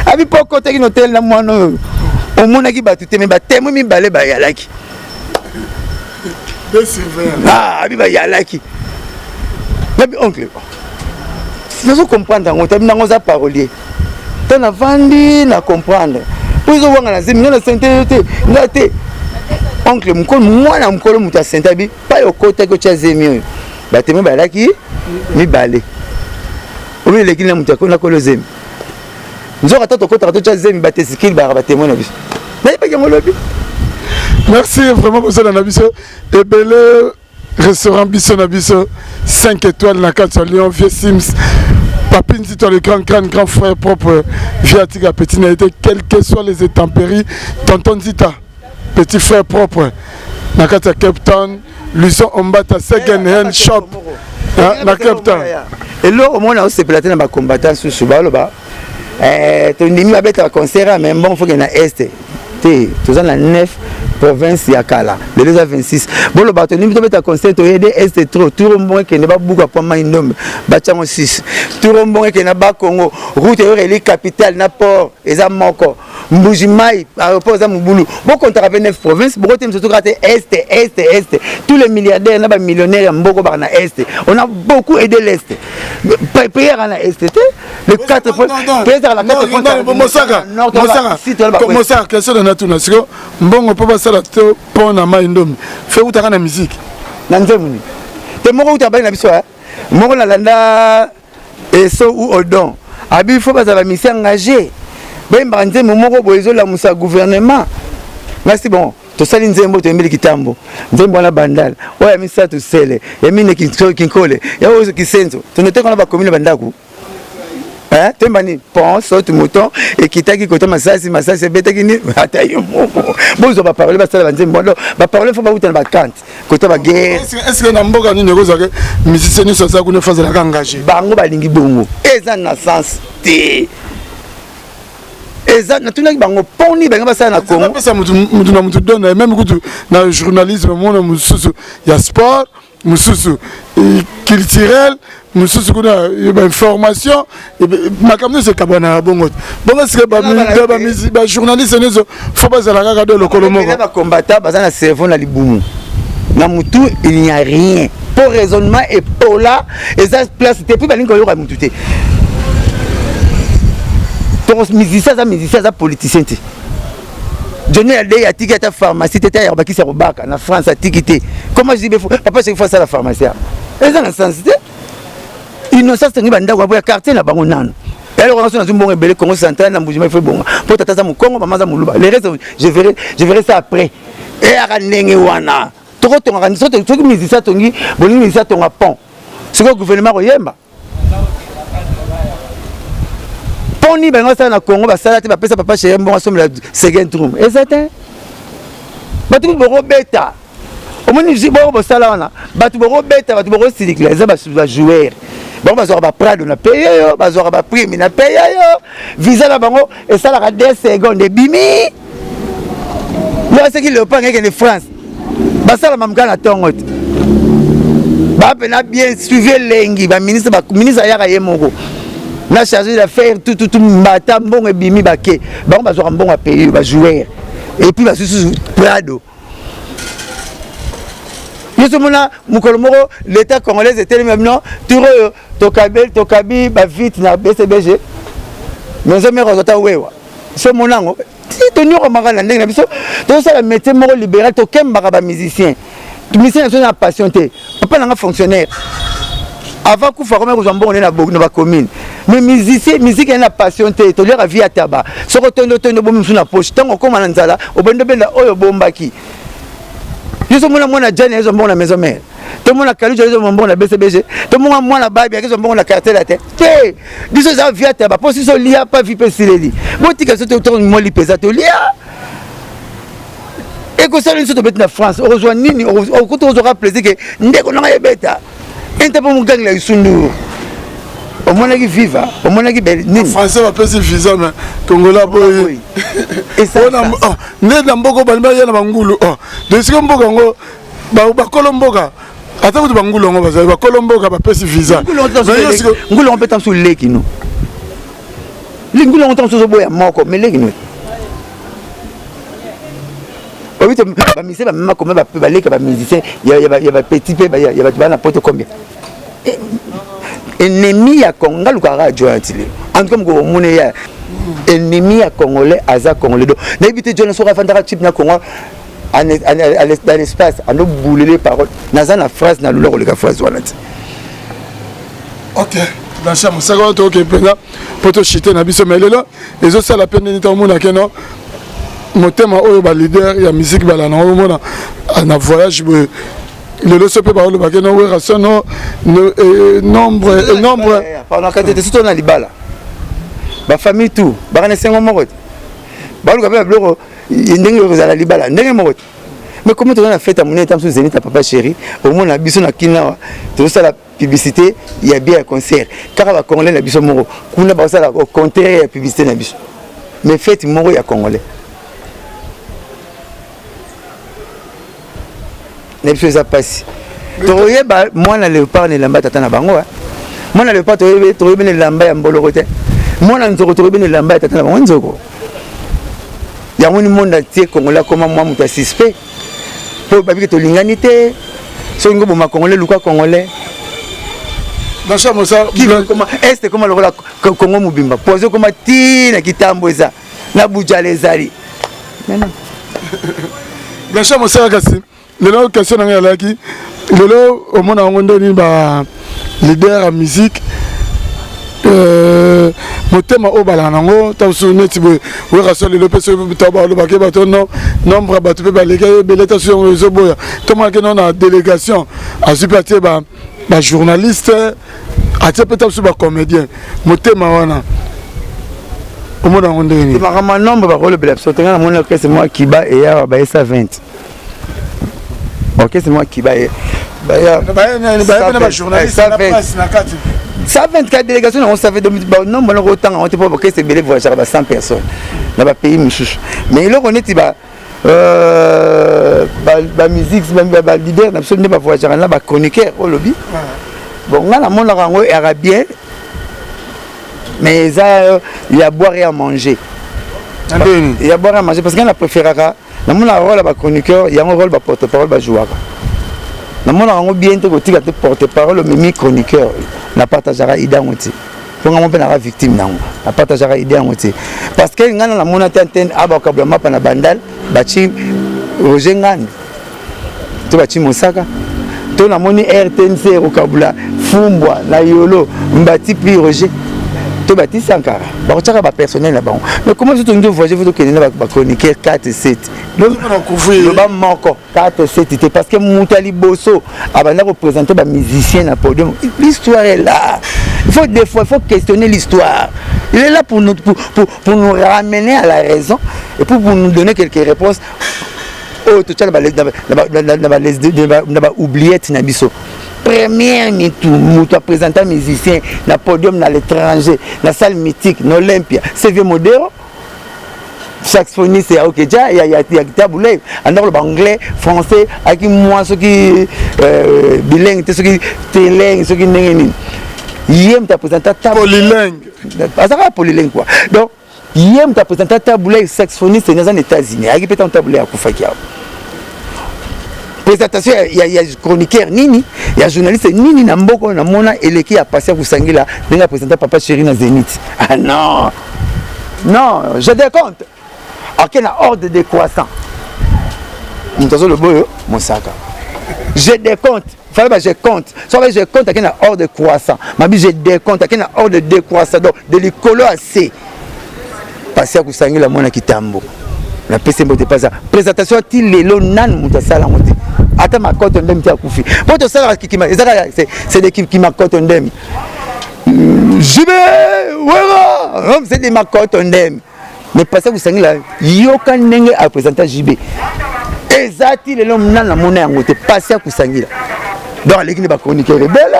abi pokotaki no tel na mwana omonaki batute me batemo mibale bayalaki abi bayalaki nabi oncle nous comprendre ngo tabi nango za parolier tana vandi na comprendre pozo wanga na zemi na sente te ngate oncle mukolo mwana mukolo muta sente bi pa yokota ko cha zemi bateme balaki mibale obi leki na muta ko na ko zemi nzoka tato kota to cha zemi batesikili ba batemo na biso na pas yango lobi. Merci vraiment pour ça dans Nabiso. Et belle restaurant Bisso Nabiso 5 étoiles na 4 Lyon vieux Sims. Papine dit le grand frère propre Viatika petit naïté quels que soient les intempéries tonton Zita petit frère propre na 4 Cape Town Luson Ombata second hand shop na Cape Town. Et là au moins on s'est platé dans ba combattant sous Subaloba to ndimi abeta concert mais bon faut qu'il na est tous en la 9 province ya Kala le 226 bon le bateau ni to concert to aider est trop tout bon que ne ba buka pour mainom bachango 6 tout bon que na ba Congo route et les capitale na port eza moko Mbujimai aéroport za Mubulu bon contrat avec 9 provinces bon te surtout gratter est tous les milliardaires na ba millionnaires mboko ba na est on a beaucoup aidé l'est payer à la est le 4 payer à la 4 Mosaka Mosaka question de natuna siko mbongo papa sala to pona maindomi fait utaka na musique na nzemuni te moko utabali na biso moko na landa eso ou odon abi faut pas la mission engagée ben nzembo moko boezo la musa gouvernement merci bon to sali nzembo to embeli kitambo nzembo na bandala oya misa to sele ya mine kinkole ya ozo kisenzo to noteka na ba commune bandaku tembani pense tout mouton et qui t'a qui côté masasi bête qui ni ataye moko bozo ba parler ba sala banzembo ba parler faut ba uta ba kante côté ba guerre est-ce que na mboka ni negoza ke musicien ni sosa ku ne faza la engagé bango balingi bongo eza na sens te eza na tunaki bango poni bango ba sala na Congo ça mutu na mutu donne même kutu na journalisme mona mususu ya sport mususu culturel mususu kuna information makamno se kabana bongo bongo c'est ba journaliste nezo faut pas la kaka de lokolo moko ba combattant bazana na cerveau na libumu na mutu il n'y a rien pour raisonnement et pour là et ça place depuis balingo yo ka mutu te donc musicien ça politicien te Johnny Aldé a tiqué ta pharmacie tete ya bakisa robaka na France a tiqué comment je dis papa c'est faut ça la pharmacie et ça na sensité innocence ngi banda kwa ya quartier na bango nano elle on a son bon rebelle Congo central na Mbujima il faut bon pour tata za Mukongo mama za Muluba les restes je verrai ça après et a ndenge wana toko tonga ni soto toko musicien tongi boni musicien tonga pont c'est que gouvernement oyemba poni bango ça na Congo ba sala te ba pesa papa chez mbongo somme la second room et ça te batu boko beta au moins musique bon sala wana batu boko beta batu boko cycle za ba joueur bon bazora ba prado na paye yo bazora ba prime na paye yo visa na bango et ça la 2 secondes bimi yo c'est qui le pas ngeke de France basala mamka na tongo ba pena bien suivre lengi ba ministre yaka yemoko na chargé d'affaires tout mbata mbongo bimi bake bango bazora mbongo paye ba joueur et puis ba sous prado nous sommes là, l'État congolais était maintenant, Tokabi, vite na BCBG. Mais on a résultat wewa. C'est mon ango. Si tu nous remarques la biso, tout ça le métier moro libéral, to kemba ba musicien. Tu musicien sont en patienté. Papa n'a fonctionnaire. Avant qu'on fasse comme jambon na ba commune. Mais musicien, musique na patienté, to leur vie à tabac. Ce retourne bon sur la poche. Tant on comme en nzala, au bendo benda oyo bombaki. Nous sommes là, Jane, ils sont bons à la maison mère. Tout le monde a calé, ils sont bons à la BCBG. Tout le monde a la bague, ils sont bons à la carte de la tête. Nous sommes là, via tabac. Pour ceux qui sont liés, pas vite, c'est les dit. Moi, tu as autour de moi, les pesats, tu lié. Et que ça, nous sommes en France. On rejoint Nini, on aura plaisir que nous avons un bêta. Et tu as pas mon gang là, ils sont nous. Au moins, ils vivent. Au moins, ils belle. Les Français va passer visa, mais Congolais, boy. Et ça, né dans Boko Balma, il y a un Bangoulou. De ce qu'on Bogango, Colomboga. Attends, tu Bangoulou, on va Colomboga, va passer visa. Nous on peut t'en sous les qui nous. Les Goulous ont sous le bois à Moko, mais les nous. Oui, tu vas me dire, maman, comment va aller comme musicien, il y a petit peu, il y a n'importe combien. Ennemi à Congo, le radio antillais. En comme go monéya, ennemi à Congolais, Aza Congolais. D'habitude, je ne saurais pas faire type na Congo dans l'espace, à nous bouler les paroles. Naza na phrase na lolo le phrase wanati. Ok. Dans chaque moment, ça va être ok. Pour te chiter na biso mais là, les autres ça la peine de temps mon akeno. Mon thème oyo ba leader, il y a musique ba la na mona na voyage le loso pe ba le ba keno we rason nombre pendant que tu surtout na libala ba famille tout ba kana sengo moko ba lu ka ba bloko ndenge ko za libala ndenge moko mais comment tu as fait ta monnaie tam sous Zénith ta papa chéri au moins na biso na kina tu ça la publicité il y a bien un concert car ba congolais na biso moko kuna ba ça au contraire publicité na biso mais fête moko ya congolais ne peut pas passer. Toye ba moi na léopard ne lamba tata na bango. Moi na léopard toye ne lamba ya mbolo côté. Moi na nzoko toye ne lamba tata na bango nzoko. Ya moni monde tie Congolais comme moi muta suspect. Po ba bi to linganité. So ngo boma Congolais luka Congolais. Dans chaque mosa qui comment est comment le Congo mubimba. Poser comme ti na kitambo eza. Na buja les ali. Maintenant. Dans chaque mosa kasi le question est là qui le au monde en donné ba leader à musique mon thème au balanango ta souvenir tu veux rassurer le PC taba le baké bato non nombre bato pe ba les gars beleta sur les oboya comment que non a délégation à supporter ba journaliste à te peut-être sur ba comédien mon thème wana au monde en donné ma nombre ba rôle bela so tenga mon orchestre moi qui bat et ya ba ça 20. Ok, c'est moi qui baille. Ça 24 délégations, on savait non, mais autant on était pas ok, c'est belé voyageur à 100 personnes. Dans le pays Michouche. Mais là on était musique, ba leader, absolument pas voyageur là, ba chroniqueur au lobby. Bon, on a mon rango arabien. Mais il y a à boire et à manger. Il y a à boire et à manger parce qu'on a préféré na mona rôle ba chroniqueur il y a un rôle ba porte-parole ba joueur na mona rango bien te kotika te porte-parole mais chroniqueur na partagera idée ngoti pour ngamo na victime nango na partagera idée ngoti parce que ngana na mona tenten aba kabla mapa na bandal ba chi Roger Ngane to ba chi Mosaka to na moni RTNC au kabula fumbwa na yolo mbati pi Roger to bati Sankara ba ko ba personnel na bango mais comment tu te voyager vous que ba chroniqueur 4 et 7 le ba moko 4 et 7 parce que Moutali Bosso abanda représenter ba musicien na podium l'histoire est là il faut des fois il faut questionner l'histoire il est là pour nous ramener à la raison et pour nous donner quelques réponses oh tu as oubliette na biso première tu as présenté musicien na podium na l'étranger na salle mythique na Olympia CV Modero saxophoniste ya Okeja ya Taboulay en anglais français avec moi ceux qui bilingue ceux qui télingue ceux qui n'engeni yem ta présenté polylingue azaka polylingue quoi donc yem ta présenté Taboulay saxophoniste dans les États-Unis avec peut-être Taboulay akufaki présentation il y a chroniqueur nini il y a journaliste nini na mboko na mona eleki ya passer kusangila ndenge présenter papa chéri na Zénith ah non je décompte ok na ordre décroissant mutazo le boyo mosaka je décompte fallait je compte soit je compte ok na ordre décroissant mabi je décompte ok na ordre décroissant donc de likolo assez passer kusangila mona kitambo na pese mbote pas ça présentation ti lelo nan mutasala ngote ata makoto ndem tia kufi poto sala kikima ezaka c'est des qui makoto ndem jibe wera c'est des makoto ndem mais passer kusangila yoka ndenge a présenter jibe ezati lelo nan na mona ngote passer kusangila donc l'équipe ba chroniquer rebelle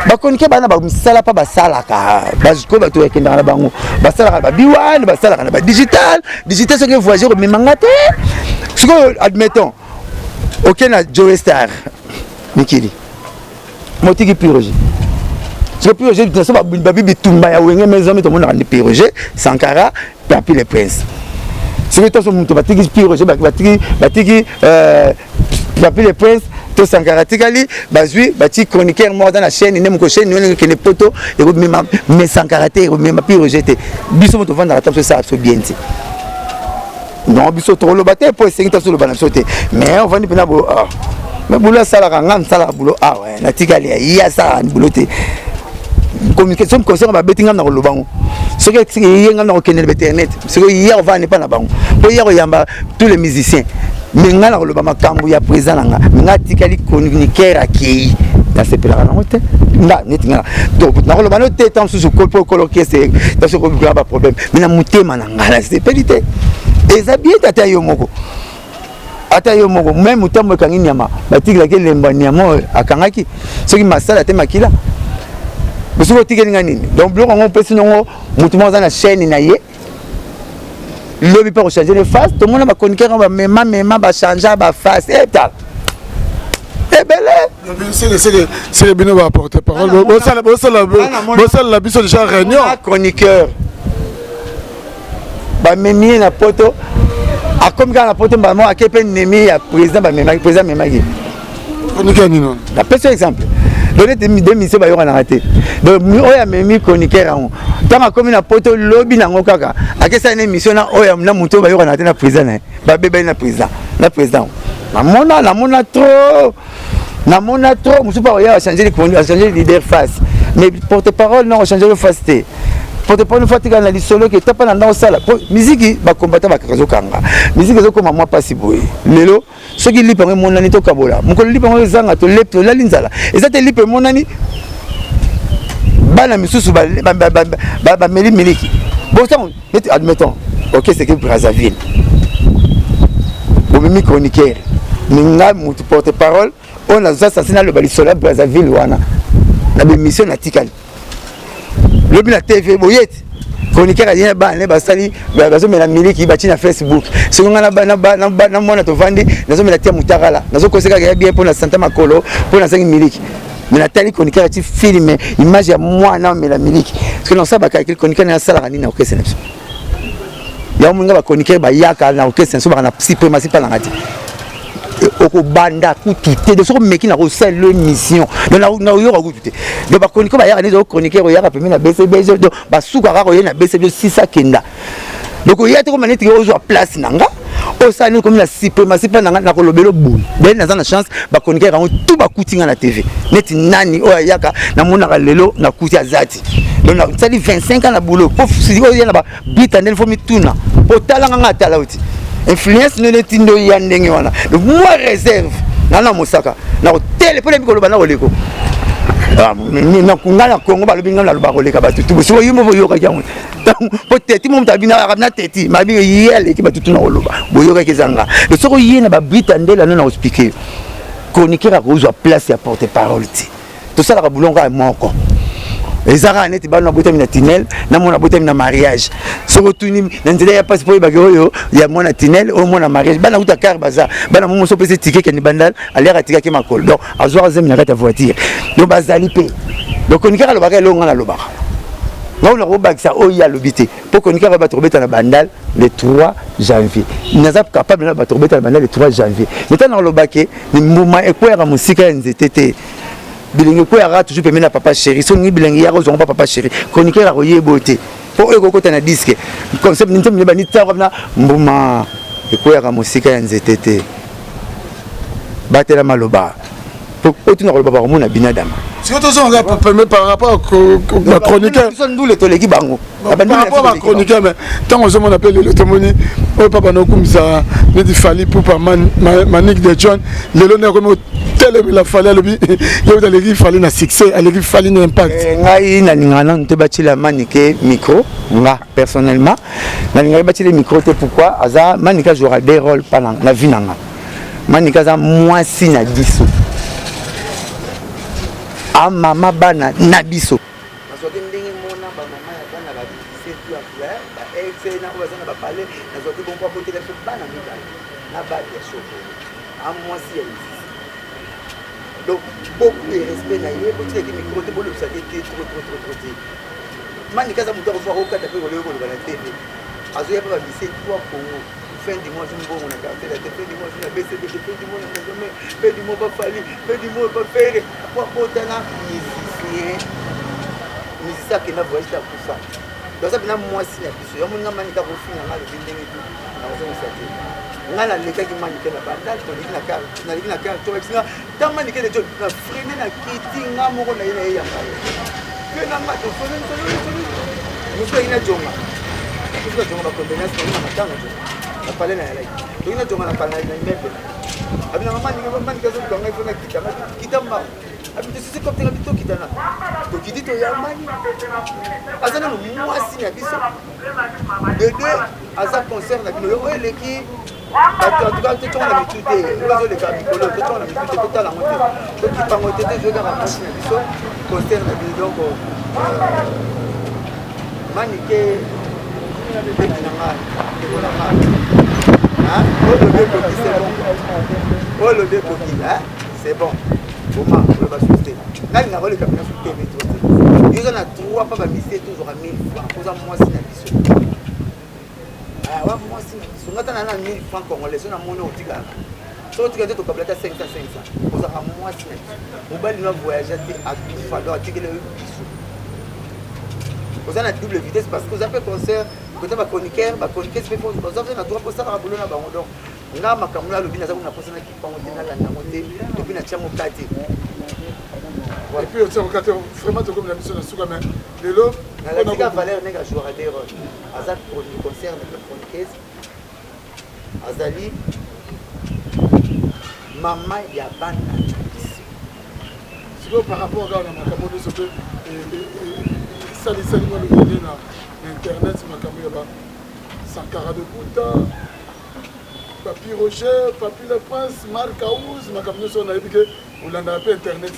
ba chroniquer bana ba misala pa basala ka baziko ba to ekenda na bango basala ba biwan basala na ba digital ce que voyager mais mangate ce que admettons OK na Joe Star Mikili motiki piroger ce que piroger ça ba bibi tumba ya wenge maison mais tout le monde a piroger Sankara Papi le Prince ce que tout monde batiki piroger batiki Papi le Prince to Sankara tikali bazui bati chroniqueur mort dans la chaîne ne mko chaîne ne que les poteaux et mais Sankara te même puis rejeté biso moto vendre la table ça so bien ti non biso trop le baté pour essayer de le balancer mais on va ni pena bo mais boulot ça la ngam ça la boulot ah ouais na tikali ya ça ni boulot te communication conseil ba betinga na lo bango ce que yenga na kenel internet ce que hier va ne pas na bango pour hier yamba tous les musiciens mais ngala ko lo ba makambu ya président nga ngati kali chroniqueur akei na sepela na hote na netinga donc na ko ba no te temps sous ko coloquer c'est dans ce pas problème mais na mutema na ngala c'est pédité et ça bien tata yo moko même mutambo kangi nyama batikila ke lemba nyama akangaki ce qui masala te makila mais ce que nini donc bloc on peut sinon mutumo za na chaîne na ye le peut changer de face tout le monde va chroniquer on va même va changer ba face et tal et belle c'est bien va apporter parole la biso déjà réunion chroniqueur ba memi na poto a comme quand la poto ba moi a kepe nemi ya président ba memi président memi chroniqueur ni non la petit exemple donner des missions ba yo na raté donc oya memi chroniqueur on tant comme na poto lobby na ngokaka akesa une émission na oya na muto ba yo na raté na président ba bébé na président na mona trop muso pa oya changer les leader face mais porte-parole non changer le face té porte-parole une fois tika na lisolo que tapa na sala musique ba combattant ba kazo kanga musique zo comme moi pas si boy lelo ce qui lipe mon nani to kabola mon ko lipe ngo zanga to lepto la linzala et ça te lipe mon nani bana misusu ba miliki bon ça admettons OK c'est que Brazzaville au mimi chroniqueur ninga mutu porte-parole on a ça c'est le balisolo Brazzaville wana la mission na tikali le bien la TV boyet chroniqueur a dit ba basali bazo mena miliki bati na Facebook sekonga na mona to vandi nazo mena tia mutakala nazo koseka ya bien pour na Santa Makolo pour na 5 miliki mais na tali chroniqueur ti filmer image ya moi na mena miliki parce que non ça ba calcul chroniqueur na sala ni na OK c'est ya munga ba chroniqueur ba yaka na OK c'est so ba na suprématie pas na ngati oko banda kutute de so meki na ko sel mission donc na yo ko kutute de ba chroniqueur ba ya ni zo chroniqueur ya ka pemi na BCB donc ba suka ka ko ye na BCB 6 kenda donc il y a te ko maneti ko zo place nanga o sa ni ko mi na suprématie pas nanga na ko lobelo boule ben na chance ba chroniqueur ka tout ba kutinga na TV neti nani o ya ka na mona ka lelo na kuti azati donc na sali 25 ans na boulot ko si ko ye na ba bitandel fo mi tuna o talanga ngata la uti influence ne tindo ya ndenge wana donc moi réserve na mosaka na télé pour les ko loba na oleko nga na Congo balobi nga na loba koleka batutu so yimo boyoka yango po teti mo mutabina na teti mabi yele ki batutu na koloba boyoka kezanga le soko yena ba brita ndela na expliquer chroniqueur a kozwa place ya porte parole ti to sala ka bulonga moko ezaka neti bana botami na tunnel na mona botami na mariage soko tuni na nzela ya passe pour ba oyo ya mona tunnel o mona mariage bana uta car baza bana mo so pese ticket ni bandal alera tika ke makolo donc azwa zemi na kata voiture donc bazali pe donc chroniqueur lo bakela longa na lobaka non le robakisa oya lobité pour chroniqueur va battre na bandal le 3 janvier naza capable na battre na bandal le 3 janvier maintenant na lobake ni mbuma ekwera musika nzetete bilingi ko ya toujours pemena papa chéri so ngi bilingi ya ko papa chéri chroniqueur a koyebote po eko kota na disque concept ni ntembe bani tsaka na mbuma eko ya musika ya nzetete batela maloba po otina ko baba ko mona binadama si on te par rapport à chroniqueur nous le toleki bango par rapport à chroniqueur mais tant on appelle le témoigné au papa no kumisa ne di fali pour pas Manic de John le lone comme tel la fali lobi yo d'aller fali na succès aller fali na impact ngai na ningana nte batila Manic micro nga personnellement na ngai batila micro te pourquoi aza Manic jouera des rôles pendant la vie nanga Manic aza moi si na biso a mama bana na biso nazoki ndenge mona ba mama ya bana ba bisetu ya fleur ba ex na ko bazana ba parler nazoki bon pas côté la so bana mibala na ba ya shoko a moi si ya donc beaucoup de respect na yé beaucoup de micro te bolo ça était trop Manic aza muto ko fa ko kata pe ko le ko na TV azoya pa ba bisetu wa Congo fin du mois je me vois on a gardé la fin du mois je la baissé de fin du mois on a jamais fait du mois pas fallu fait du mois pas faire quoi potana musicien qui n'a voyagé à tout ça donc ça bina moi si na biso ya mona Manic ko fina na le ndenge tu na zo musate ngana leka ki Manic na bandage to likina car to exina ta Manic de John na freiner na kiti nga moko na ina ya mbaye que na mato solo muso ina jonga muso jonga ba condenance na matanga na pale na yalai ina jonga na pale na imepe abina Manic zo donga ifuna kitamba abito sisi kopte na bito kitana to kidito ya Manic azana no mwasi na biso de deux aza concert na bino yo eleki en tout cas tout on a mis tout les les capicolo tout on a mis tout tout la montée tout qui pas monter je vais ramasser na biso concert na bino donc Manic c'est bon. Comment on va souster. Là, il n'a pas le cabinet sur TV. Ils ont 3 pas misé toujours à 1000 francs. Pour ça, moi, c'est la mission. Ah, moi, c'est la mission. Nous avons 1000 francs congolais. On a mon nom au Tigana. Si on a 500, pour ça, moi, c'est la mission. On va nous voyager à tout falloir à Tigana. Vous avez la double vitesse parce que vous avez fait concert. Vous avez chroniqueur, c'est pour vous avez 3 pour ça, vous avez un abandon. Nga makamula lobi na zakuna posana ki pa motena la na moté depuis na tiamo kati et puis aussi on kati vraiment to comme la mission na suka mais lelo na la tika valeur nega jouera des rôles azat pour le concert de chroniqueuse azali mama ya bana c'est par rapport à makambo de ce que ça les salimos le donner na internet makambo ya ba Sankara de Bouta Papi Roger, Papi le Prince, Marc Aouz, ma communauté on a dit que on a appelé internet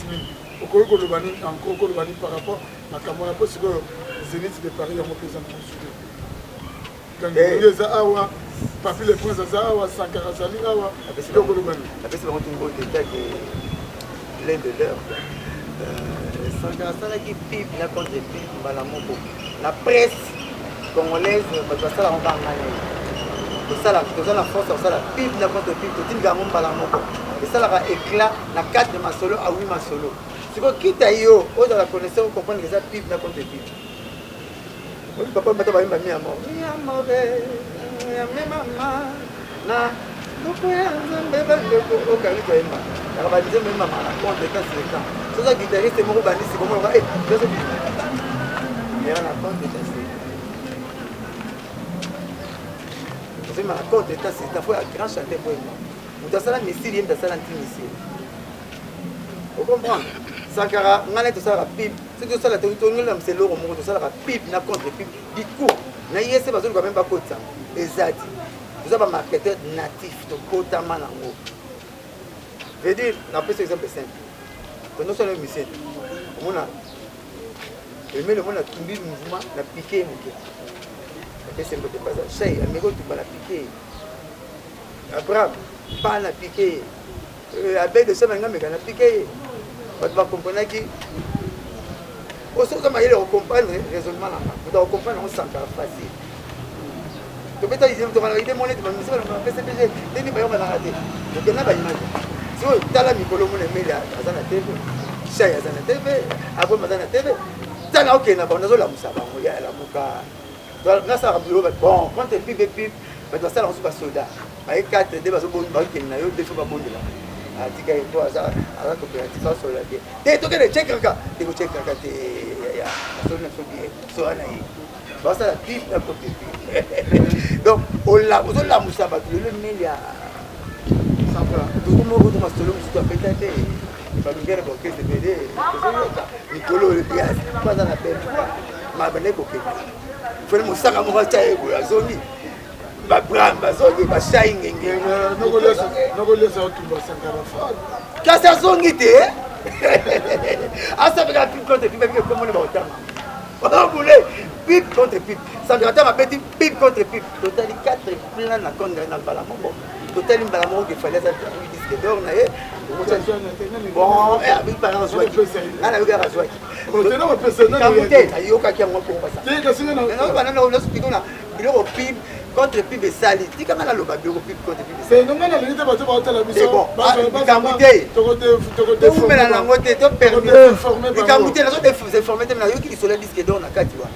au Kolobani encore Kolobani par rapport à Kamona parce que Zénith de Paris en représentant le Quand il y a Awa, Papi le Prince Awa, Sankara Zali Awa, c'est le Kolobani. Après c'est vraiment une bonne détail que l'un de l'heure. Sankara Zali qui pipe la contre pipe Malamoko. La presse congolaise, ça la rend pas ça la force ça la pipe na contre pipe tout le gamin balamoko et ça la éclat na 4 de ma solo à 8 ma solo c'est quoi qui t'a yo au dans la connaissance comprendre que ça pipe na contre pipe oui papa m'a pas mis à mort maman na donc bébé au carré toi emma la va dire même maman la compte de quand c'est quand ça guitariste mon bandi c'est comment on va ça c'est mais on a compte de ma compte d'état c'est ta fois grand chanter pour moi. Vous avez ça missile, vous avez ça anti-missile. Vous comprenez? Sankara ngana to sala pip c'est que ça la tonton là c'est l'euro mo to sala pip na contre pip discours na yese bazoli quand même pas kota ezati vous avez marketeur natif to kota manango veut dire na pese exemple simple to no sala mission mona et mais le monde a tombé le mouvement na piqué moké c'est simple de pas ça chez amigo tu vas la piquer Abraham pas la piquer avec de ça maintenant mais na piquer tu vas comprendre que aussi comme il comprendre raisonnement là tu dois comprendre on s'en facile tu peux dire tu vas aider mon aide mais ça on fait CPG dès que on va rater donc là ba image si tu as la micro mon email à la TV chez à la TV après madame la TV ça là OK na ba on la musaba ya la muka donc là ça va bon quand tu pip mais dans ça on se passe soldat ba 4 de ba so bon ba qui na yo de faut ba bon de là atika ipo asa ala coopérative so la bien te to que check kaka te ko check kaka te ya so na so bien so ana yi ba ça la pip na côté donc on la musaba le melia sangla tout mo ko to masolo musu to petete ba ngere ko ke te bede ni kolo le bias pas dans la peine ma bene ko ke faut mo sanga mo cha e ko azoni ba bramba zongi ba shaingi noko lesa otumba Sankara fa kasa zongi te asa bega pip contre pip avec comme on va autant on voulait pip contre pip Sankara ta mabeti pip contre pip total 4 plans na konga na balamongo total balamongo que fallait ça disque d'or na bon et avec parents jouer na na bega jouer maintenant on peut se donner ayoka ki ngo pour ça te kasi na non banana on laisse pico na bilo pip contre pip sali tika ngala loba bilo pip contre pip c'est non ngala lingite ba tsa ba tala biso ba kamute to mena na ngote to permis kamute na so te former na yoki lisolo disque d'or na kati wa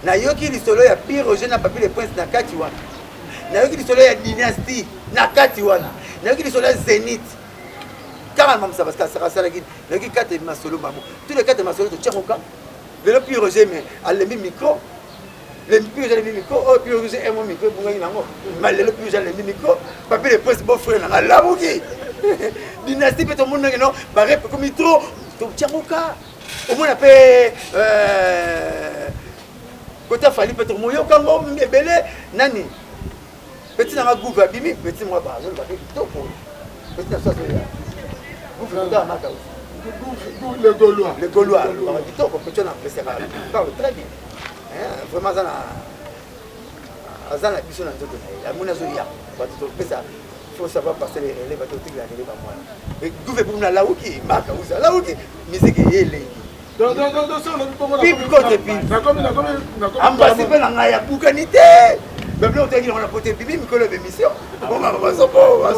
na yoki lisolo ya pire Roger na papier les princes na kati wa na yoki lisolo ya dynastie na kati wa na yoki lisolo ya Zénith carrément ça parce que ça sera qui na yoki 4 masolo babo tous les 4 masolo to tchakoka le pire Roger mais à le micro les plus j'ai le micro oh puis j'ai un micro pour gagner nango mais le plus j'ai le micro papier les princes beau frère na la buki dynastie peut tout le monde non ba rep comme trop to tchakoka au moins après côté fali peut tout le monde yo kango mbele nani petit na gouva bimi petit moi ba zo ba kitoko petit na ça vous faites dans ma cause les Gaulois ba kitoko petit na presser parle très bien vraiment azana biso na nzoto na mona zo ya ba to pesa faut savoir passer les relais ba to tigla relais ba moi et gouve pour na lauki maka uza lauki musique yele donc ça on peut pas pip côté pip na comme ambasi pe na ngaya bukanité bébé on te dit on a porté bibi mikolo be mission bon ba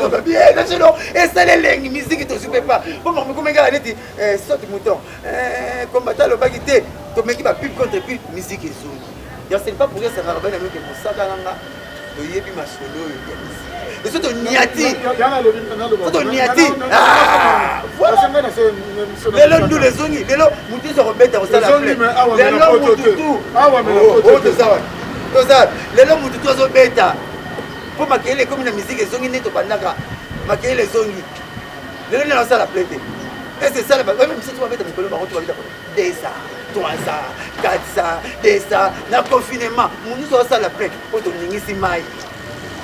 ba bien na solo et ça les lengi musique to super pas bon comme ngala neti saute mouton combattant le bagité to meki ba pip contre pip musique ezoni ya c'est pas pour ça ça va bien avec mosaka nanga to yebi masolo ya musique et surtout niati to niati voilà lelo ndu les zongi lelo mutu so robeta ko sala lelo mutu to ça to ça lelo mutu to so beta pour makele comme na musique ezongi neto bandaka makele zongi lelo na sala plete et c'est ça même si tu vas mettre mikolo ba tu vas mettre des ça 300 400 200 na confinement munu so sala plete pour to ningisi mai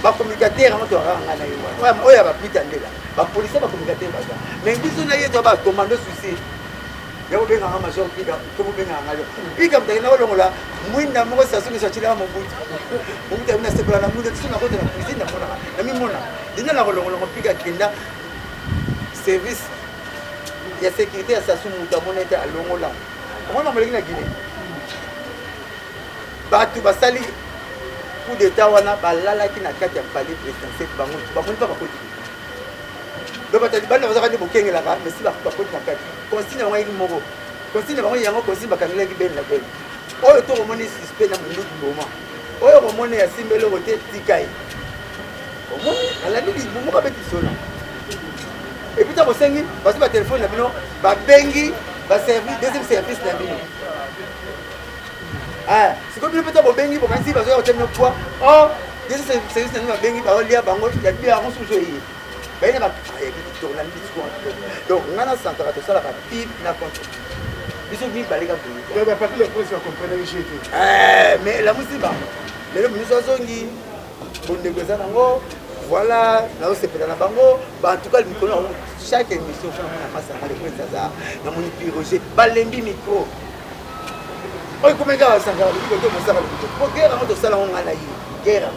ba communicateur on to ranga na yo oya ba pita ndela ba police ba communicateur ba mais biso na yeto ba commando suicide ya obenga nga major pika ko obenga nga yo pika mtana olongola mwinda moko sasu ni chachila mo buti mumta mna sepla na muda tsuna ko na cuisine na mona na mi mona dina na olongola pika kinda service ya sécurité ya sasu muta mona ta alongola mona molingi na Guinée batu basali coup d'état wana balalaki na kati ya palais présidentiel bango bamoni pa bakoti do batali bana bazaka ndi bokengela ka mais si bakoti na kati consigne bango yiki moko consigne bango yango consigne bakangelaki ben la ben oyo to komoni suspect na mundu ngoma oyo komoni ya simbelo kote tikai omoni alandi libungu babeti sona et puis ta bosengi basi ba téléphone na bino ba bengi ba service deuxième service na bino ah c'est comme peut-être bon bengi pour quand si bazo hotel no quoi oh deuxième service na bino ba bengi ba olia bango ya bien on sous jouer ba ina ba tourner un discours. Donc, on a 100 ans, ça la pib, na contre. Ils sont venus balayer comme ça. Mais pas que les princes comprennent que j'ai été. Mais la musique, mais le ministre Zongi, pour négocier nango, voilà, là où c'est pédale à bango, en tout cas, le micro, chaque émission, on a masse à l'école, ça, dans mon pyroger, balembi micro. Oh, comment il y a 100 ans, le côté de ça, pour guerre, on doit salon à la guerre.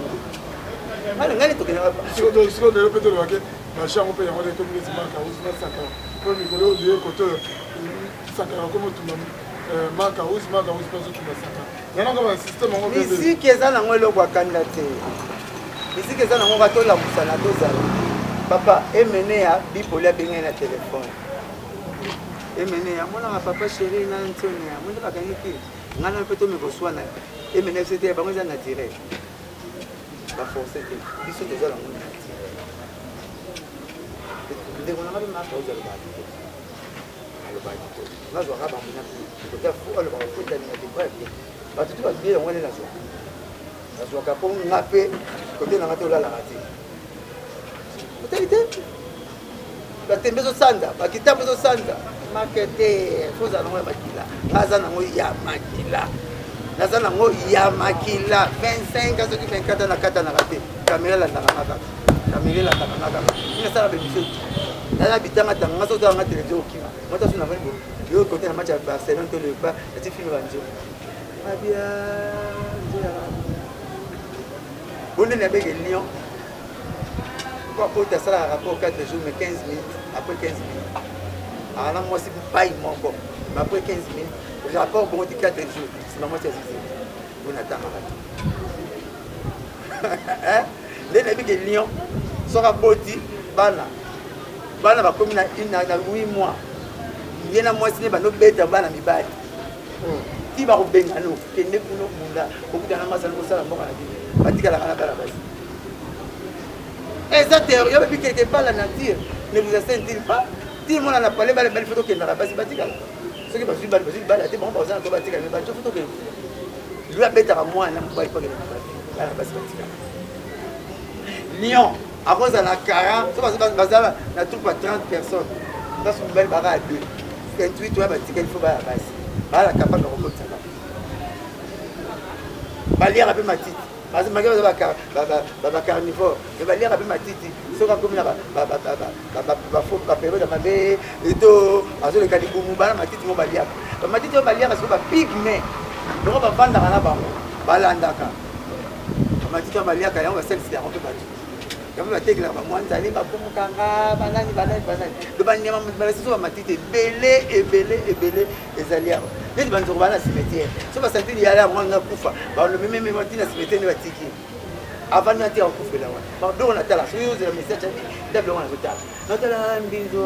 Alors, on a les trucs, si on doit répéter le paquet, la chambre peut y avoir des communautés marques à Ousmane Sakara. Pour le micro, il y a un côté Sakara, comme tout le monde. Marque à Ousmane Sakara. Il y a un système en mais si qu'est-ce qu'on a le Wakanda ici qu'est-ce qu'on a bateau la musala dozala papa emene ya bipola benga na téléphone emene ya mona papa chéri na ntoni ya mona bakangi ki ngana peto me boswana emene c'était ba ngoza naturel ba forcer que biso dozala mona ndeko na ba marque dozala ba alo ba ko na zo raba mona ko ta fu alo ba ko ta ni de ba bato tu babiye yango wana nazwaka mpo nga mpe kote nanga te olalaka te otali te batembe ezosanza bakitambo ezosanza make te fo ozala nango ya makila naza nango ya makila naza nango ya makila 25 soki 24 na katanaka te kamera elandaka nga kaka kamera elandaka nga kaka nasala bebiso naza bitanga tanga nga sozoanga televizio okima motaso navani yo kote na match ya Barcelone to lepa ati filme banjo abia on est avec Lyon. Pourquoi tu as ça rapport 4 jours, mais 15 minutes, après 15 minutes. Alors moi, c'est pas mon corps. Mais après 15 minutes, le rapport bon de 4 jours, c'est maman qui a dit. On attend hein? Les avec Lyon, son rapport dit, Bana va comme une 8 mois. Il y a un mois, c'est pas nos bêtes, Bana mi baille. Qui va au Bengano, qui n'est plus au monde, beaucoup de la masse à la mort à la vie. Batika la base. Et ça, il y a quelque part la nature. Ne vous assentez pas. Dis-moi, on a parlé de la belle photo qui est dans la base. Batika. Ceux qui passent une balle, c'est bon, par exemple, Batika, mais la photo que lui a bête à moi, on n'a pas de la base. Lyon, à cause de la cara, on a tout pas 30 personnes. Dans une belle barre à 2. 28, on a Batika, il faut à la base. Voilà, capable de reconnaître ça. Balière un peu ma tite. Parce que je suis carnivore. Je vais lire un peu ma tite. Je suis comme la période de ma vie. Et tout. Parce que le calibre, ma tite, je vais lire. Ma tite, je vais lire parce que je suis pygmée. Je vais vendre dans la banque. Balandaka. Ma tite, je vais lire quand on va s'exciter un peu partout. Quand on va t'éclairer, moi, je vais aller à Kanga, banane. Le banane, ma tite est belé, et Zalia. Les gens qui ont un cimetière, si vous sentez qu'il y a là, on a Koufa, le même cimetière, avant de faire un coup là, on a la chose, le message, d'abord on a retard. Notre binzo,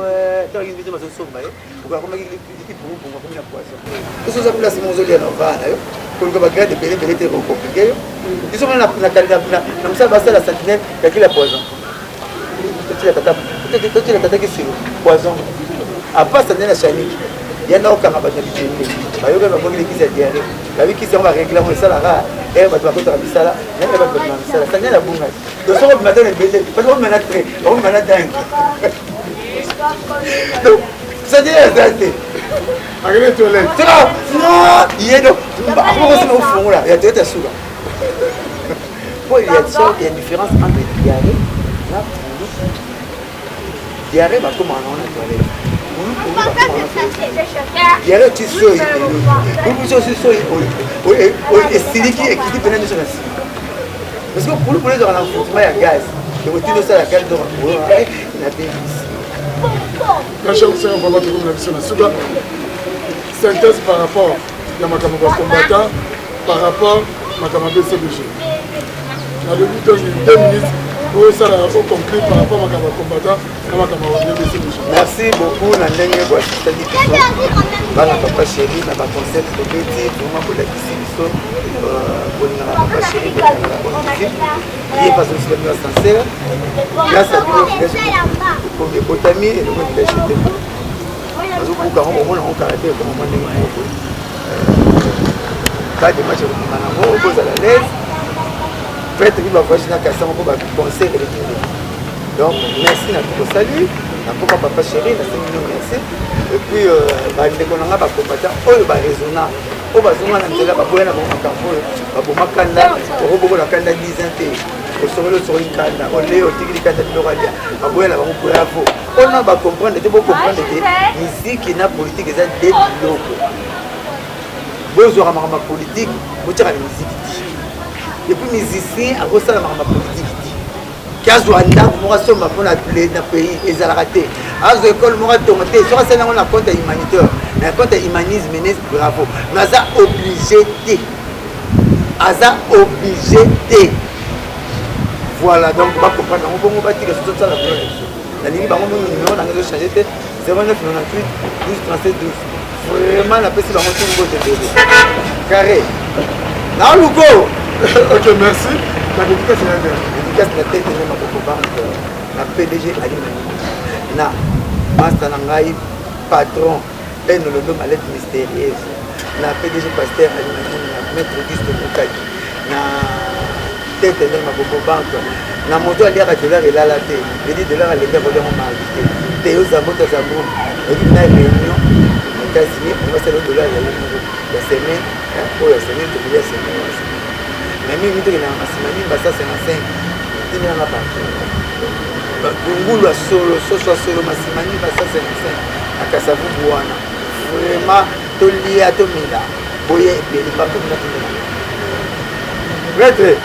dans une vidéo, on se sauve, on va remarquer l'équipe pour la poisson. Tout ça, place mausolée en bas, pour que bagarre de belé, belé, compliqué. Ils sont dans la comme ça, la sentinelle, il y a qui la poison. Tu la tata qui est poison. À part ça, la chanique. Il y en a aucun rabat d'habitude. Il y a aucun rabat qui s'est diarrhée. La vie qui s'en va réclamer ça là, et va te raconter la misala, il y a un rabat de misala. Ça n'est la bourrage. Le soir, on m'a donné le bébé. Parce qu'on m'a très, on m'a dingue. Donc, ça dit la santé. Regardez les toilettes. Non, il y a donc. Après, on au fond là. Il y a des sous là. Il y a une différence entre diarrhée et diarrhée, va comme on a toilette. Diarrhée, tu sois. Vous aussi soyez. Et siliki et qui dépend de ça. Parce que pour les gens, on a un il y a gaz. Donc, tu dois ça la gaz de il y a des la chambre, c'est un moment de la mission. Synthèse par rapport à ma camarade combattant, par rapport à ma camarade CBG. Dans le but de 2 minutes, pour ça, on conclut par rapport à ma camarade combattant, à ma camarade CBG. Merci beaucoup, Nandenge, pour cette discussion. Bana papa chéri, na ba concept de petit, vraiment pour la discussion, pour na papa chéri, pour la bonne musique. Qui est pas aussi de la sincère. Grâce à Dieu, pour les potami et le monde de l'acheter. Parce que quand on a caractère comme on est pas de match on pose à la l'aise. Faites que va voir China Kassam pour conseil de l'équipe. Donc merci à tous, salut. nakoka papa chéri nasengi no merci et puis bandeko na nga bakompata oyo baresona oyo bazonga na nzela baboya na makambo oyo baboma kanda okobokola kanda 10 ans te osokoli osoki kanda ole otikili kanda biloko alia baboya na bango boya vo mpona bacomprendre te bocomprendre te misiki na politike eza de biloko bozwaka makambo ya politike botiaka na misiki ti epuis musicien akosala makambo ya politike ti kazwa ndako moko asomba mpona na pays ezalaka te azwa ekole moko atonga te soki asali yango na compte ya humanitaire na compte ya humanisme nes bravo mais aza obligé te aza obligé te voilà donc bacomprendre yango bongo batika soso tosala bilo na biso nalingi bango bongo numero nanga ezochange te 0998 12 37 12 vraiment napesi bango tingo tendele carré na luko ok merci la dédicace na der dédicace na tête na maboko banque na PDG alimani na master na ngai patron enolondo malette mystérieuse na PDG pasteur alimani na maître Auguste Mukaki na tête na maboko banque na moto aliaka dollar elala teedi dollar aleka kolia mo marité te yo zambo ekipe na réunion États-Unis on va se le dollar ya semaine pour la semaine de la semaine mais mimi mito na masimani basa 55 tini na pa ngulu solo solo masimani basa 55 akasavu bwana vraiment tolia to mila boye ebeli papo na tini Retre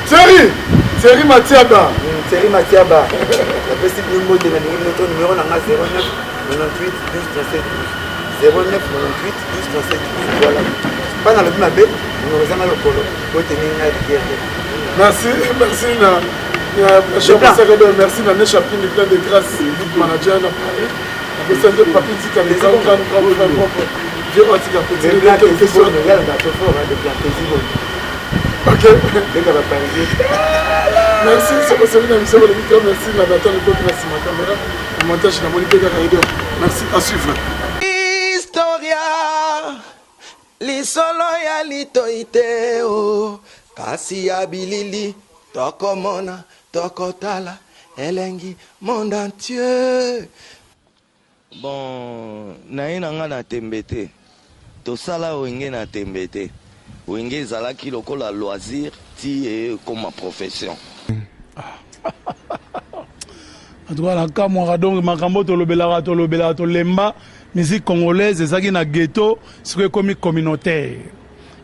Série Matiaba la pesi numéro de notre numéro na 09 98 12 37 09 98 12 37 voilà pas dans le même abé nous avons le colo pour tenir une guerre merci na merci na ne chapitre plein de grâce manager na Paris le centre papier qui a des propre Dieu a dit que c'est là que c'est bon le gars dans le fort de plan plaisir ok merci c'est pour celui d'émission le micro merci la bataille de merci ma caméra le montage na moni peka kaido merci à suivre Historia lisolo ya litoite o kasi ya bilili tokomona tokotala elengi monde entier bon naina nga na tembete tosala wenge na tembete wenge ezalaki lokola loisir ti e comme profession la kamwa donc makambo tolobelaka tolemba musique congolaise ezaki na ghetto soki ekomi communautaire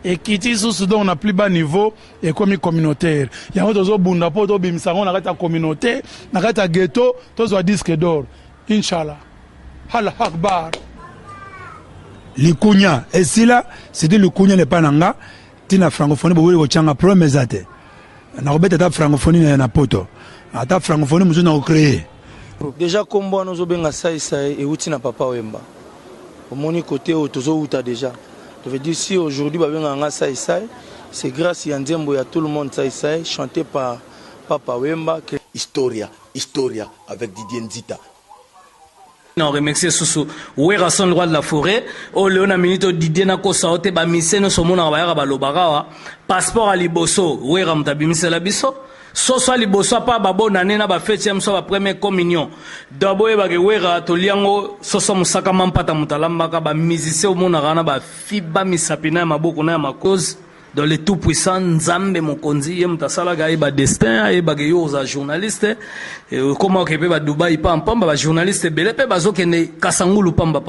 ekiti susu donc na plus bas niveau ekomi communautaire yango tozobunda mpo tobimisa yango na kati ya communauté na kati ya ghetto tozwa disque d'or inchallah hala akbar likunya esila c'était likunya lepa nanga tina francophonie boboli kotyanga problème eza te nakobeta ata francophonie na poto ata francophonie mosusu na kocréer déjà kombo wana ozobenga saisai euti na papa Wemba omoni côté oyo tozouta déjà ça veut dire si aujourd'hui babenga nga saisai c'est grâce ya nzembo ya tout le monde saisai chanté par papa Wemba que historia avec Didier Nzita. On remercie Soussou. Ouera son roi de la forêt. O Léona Minito Didier Nako Saote ba miseno somona ba yara ba lobarawa. Passeport à Liboso. Ouera mtabimise la biso. Soso Liboso pa babo nanena ba fetième so ba première communion. Dabo e ba ke ouera to liango soso musaka mampata mutalamba ka ba musicien omona kana ba fiba misapina maboko na makoz. Dans les tout puissants Nzambe Mokonzi yem tasala ga ba destin e ba ke yo za journaliste comment ke pe ba Dubai pam ba journaliste bele pe bazokende Kasangulu pamba.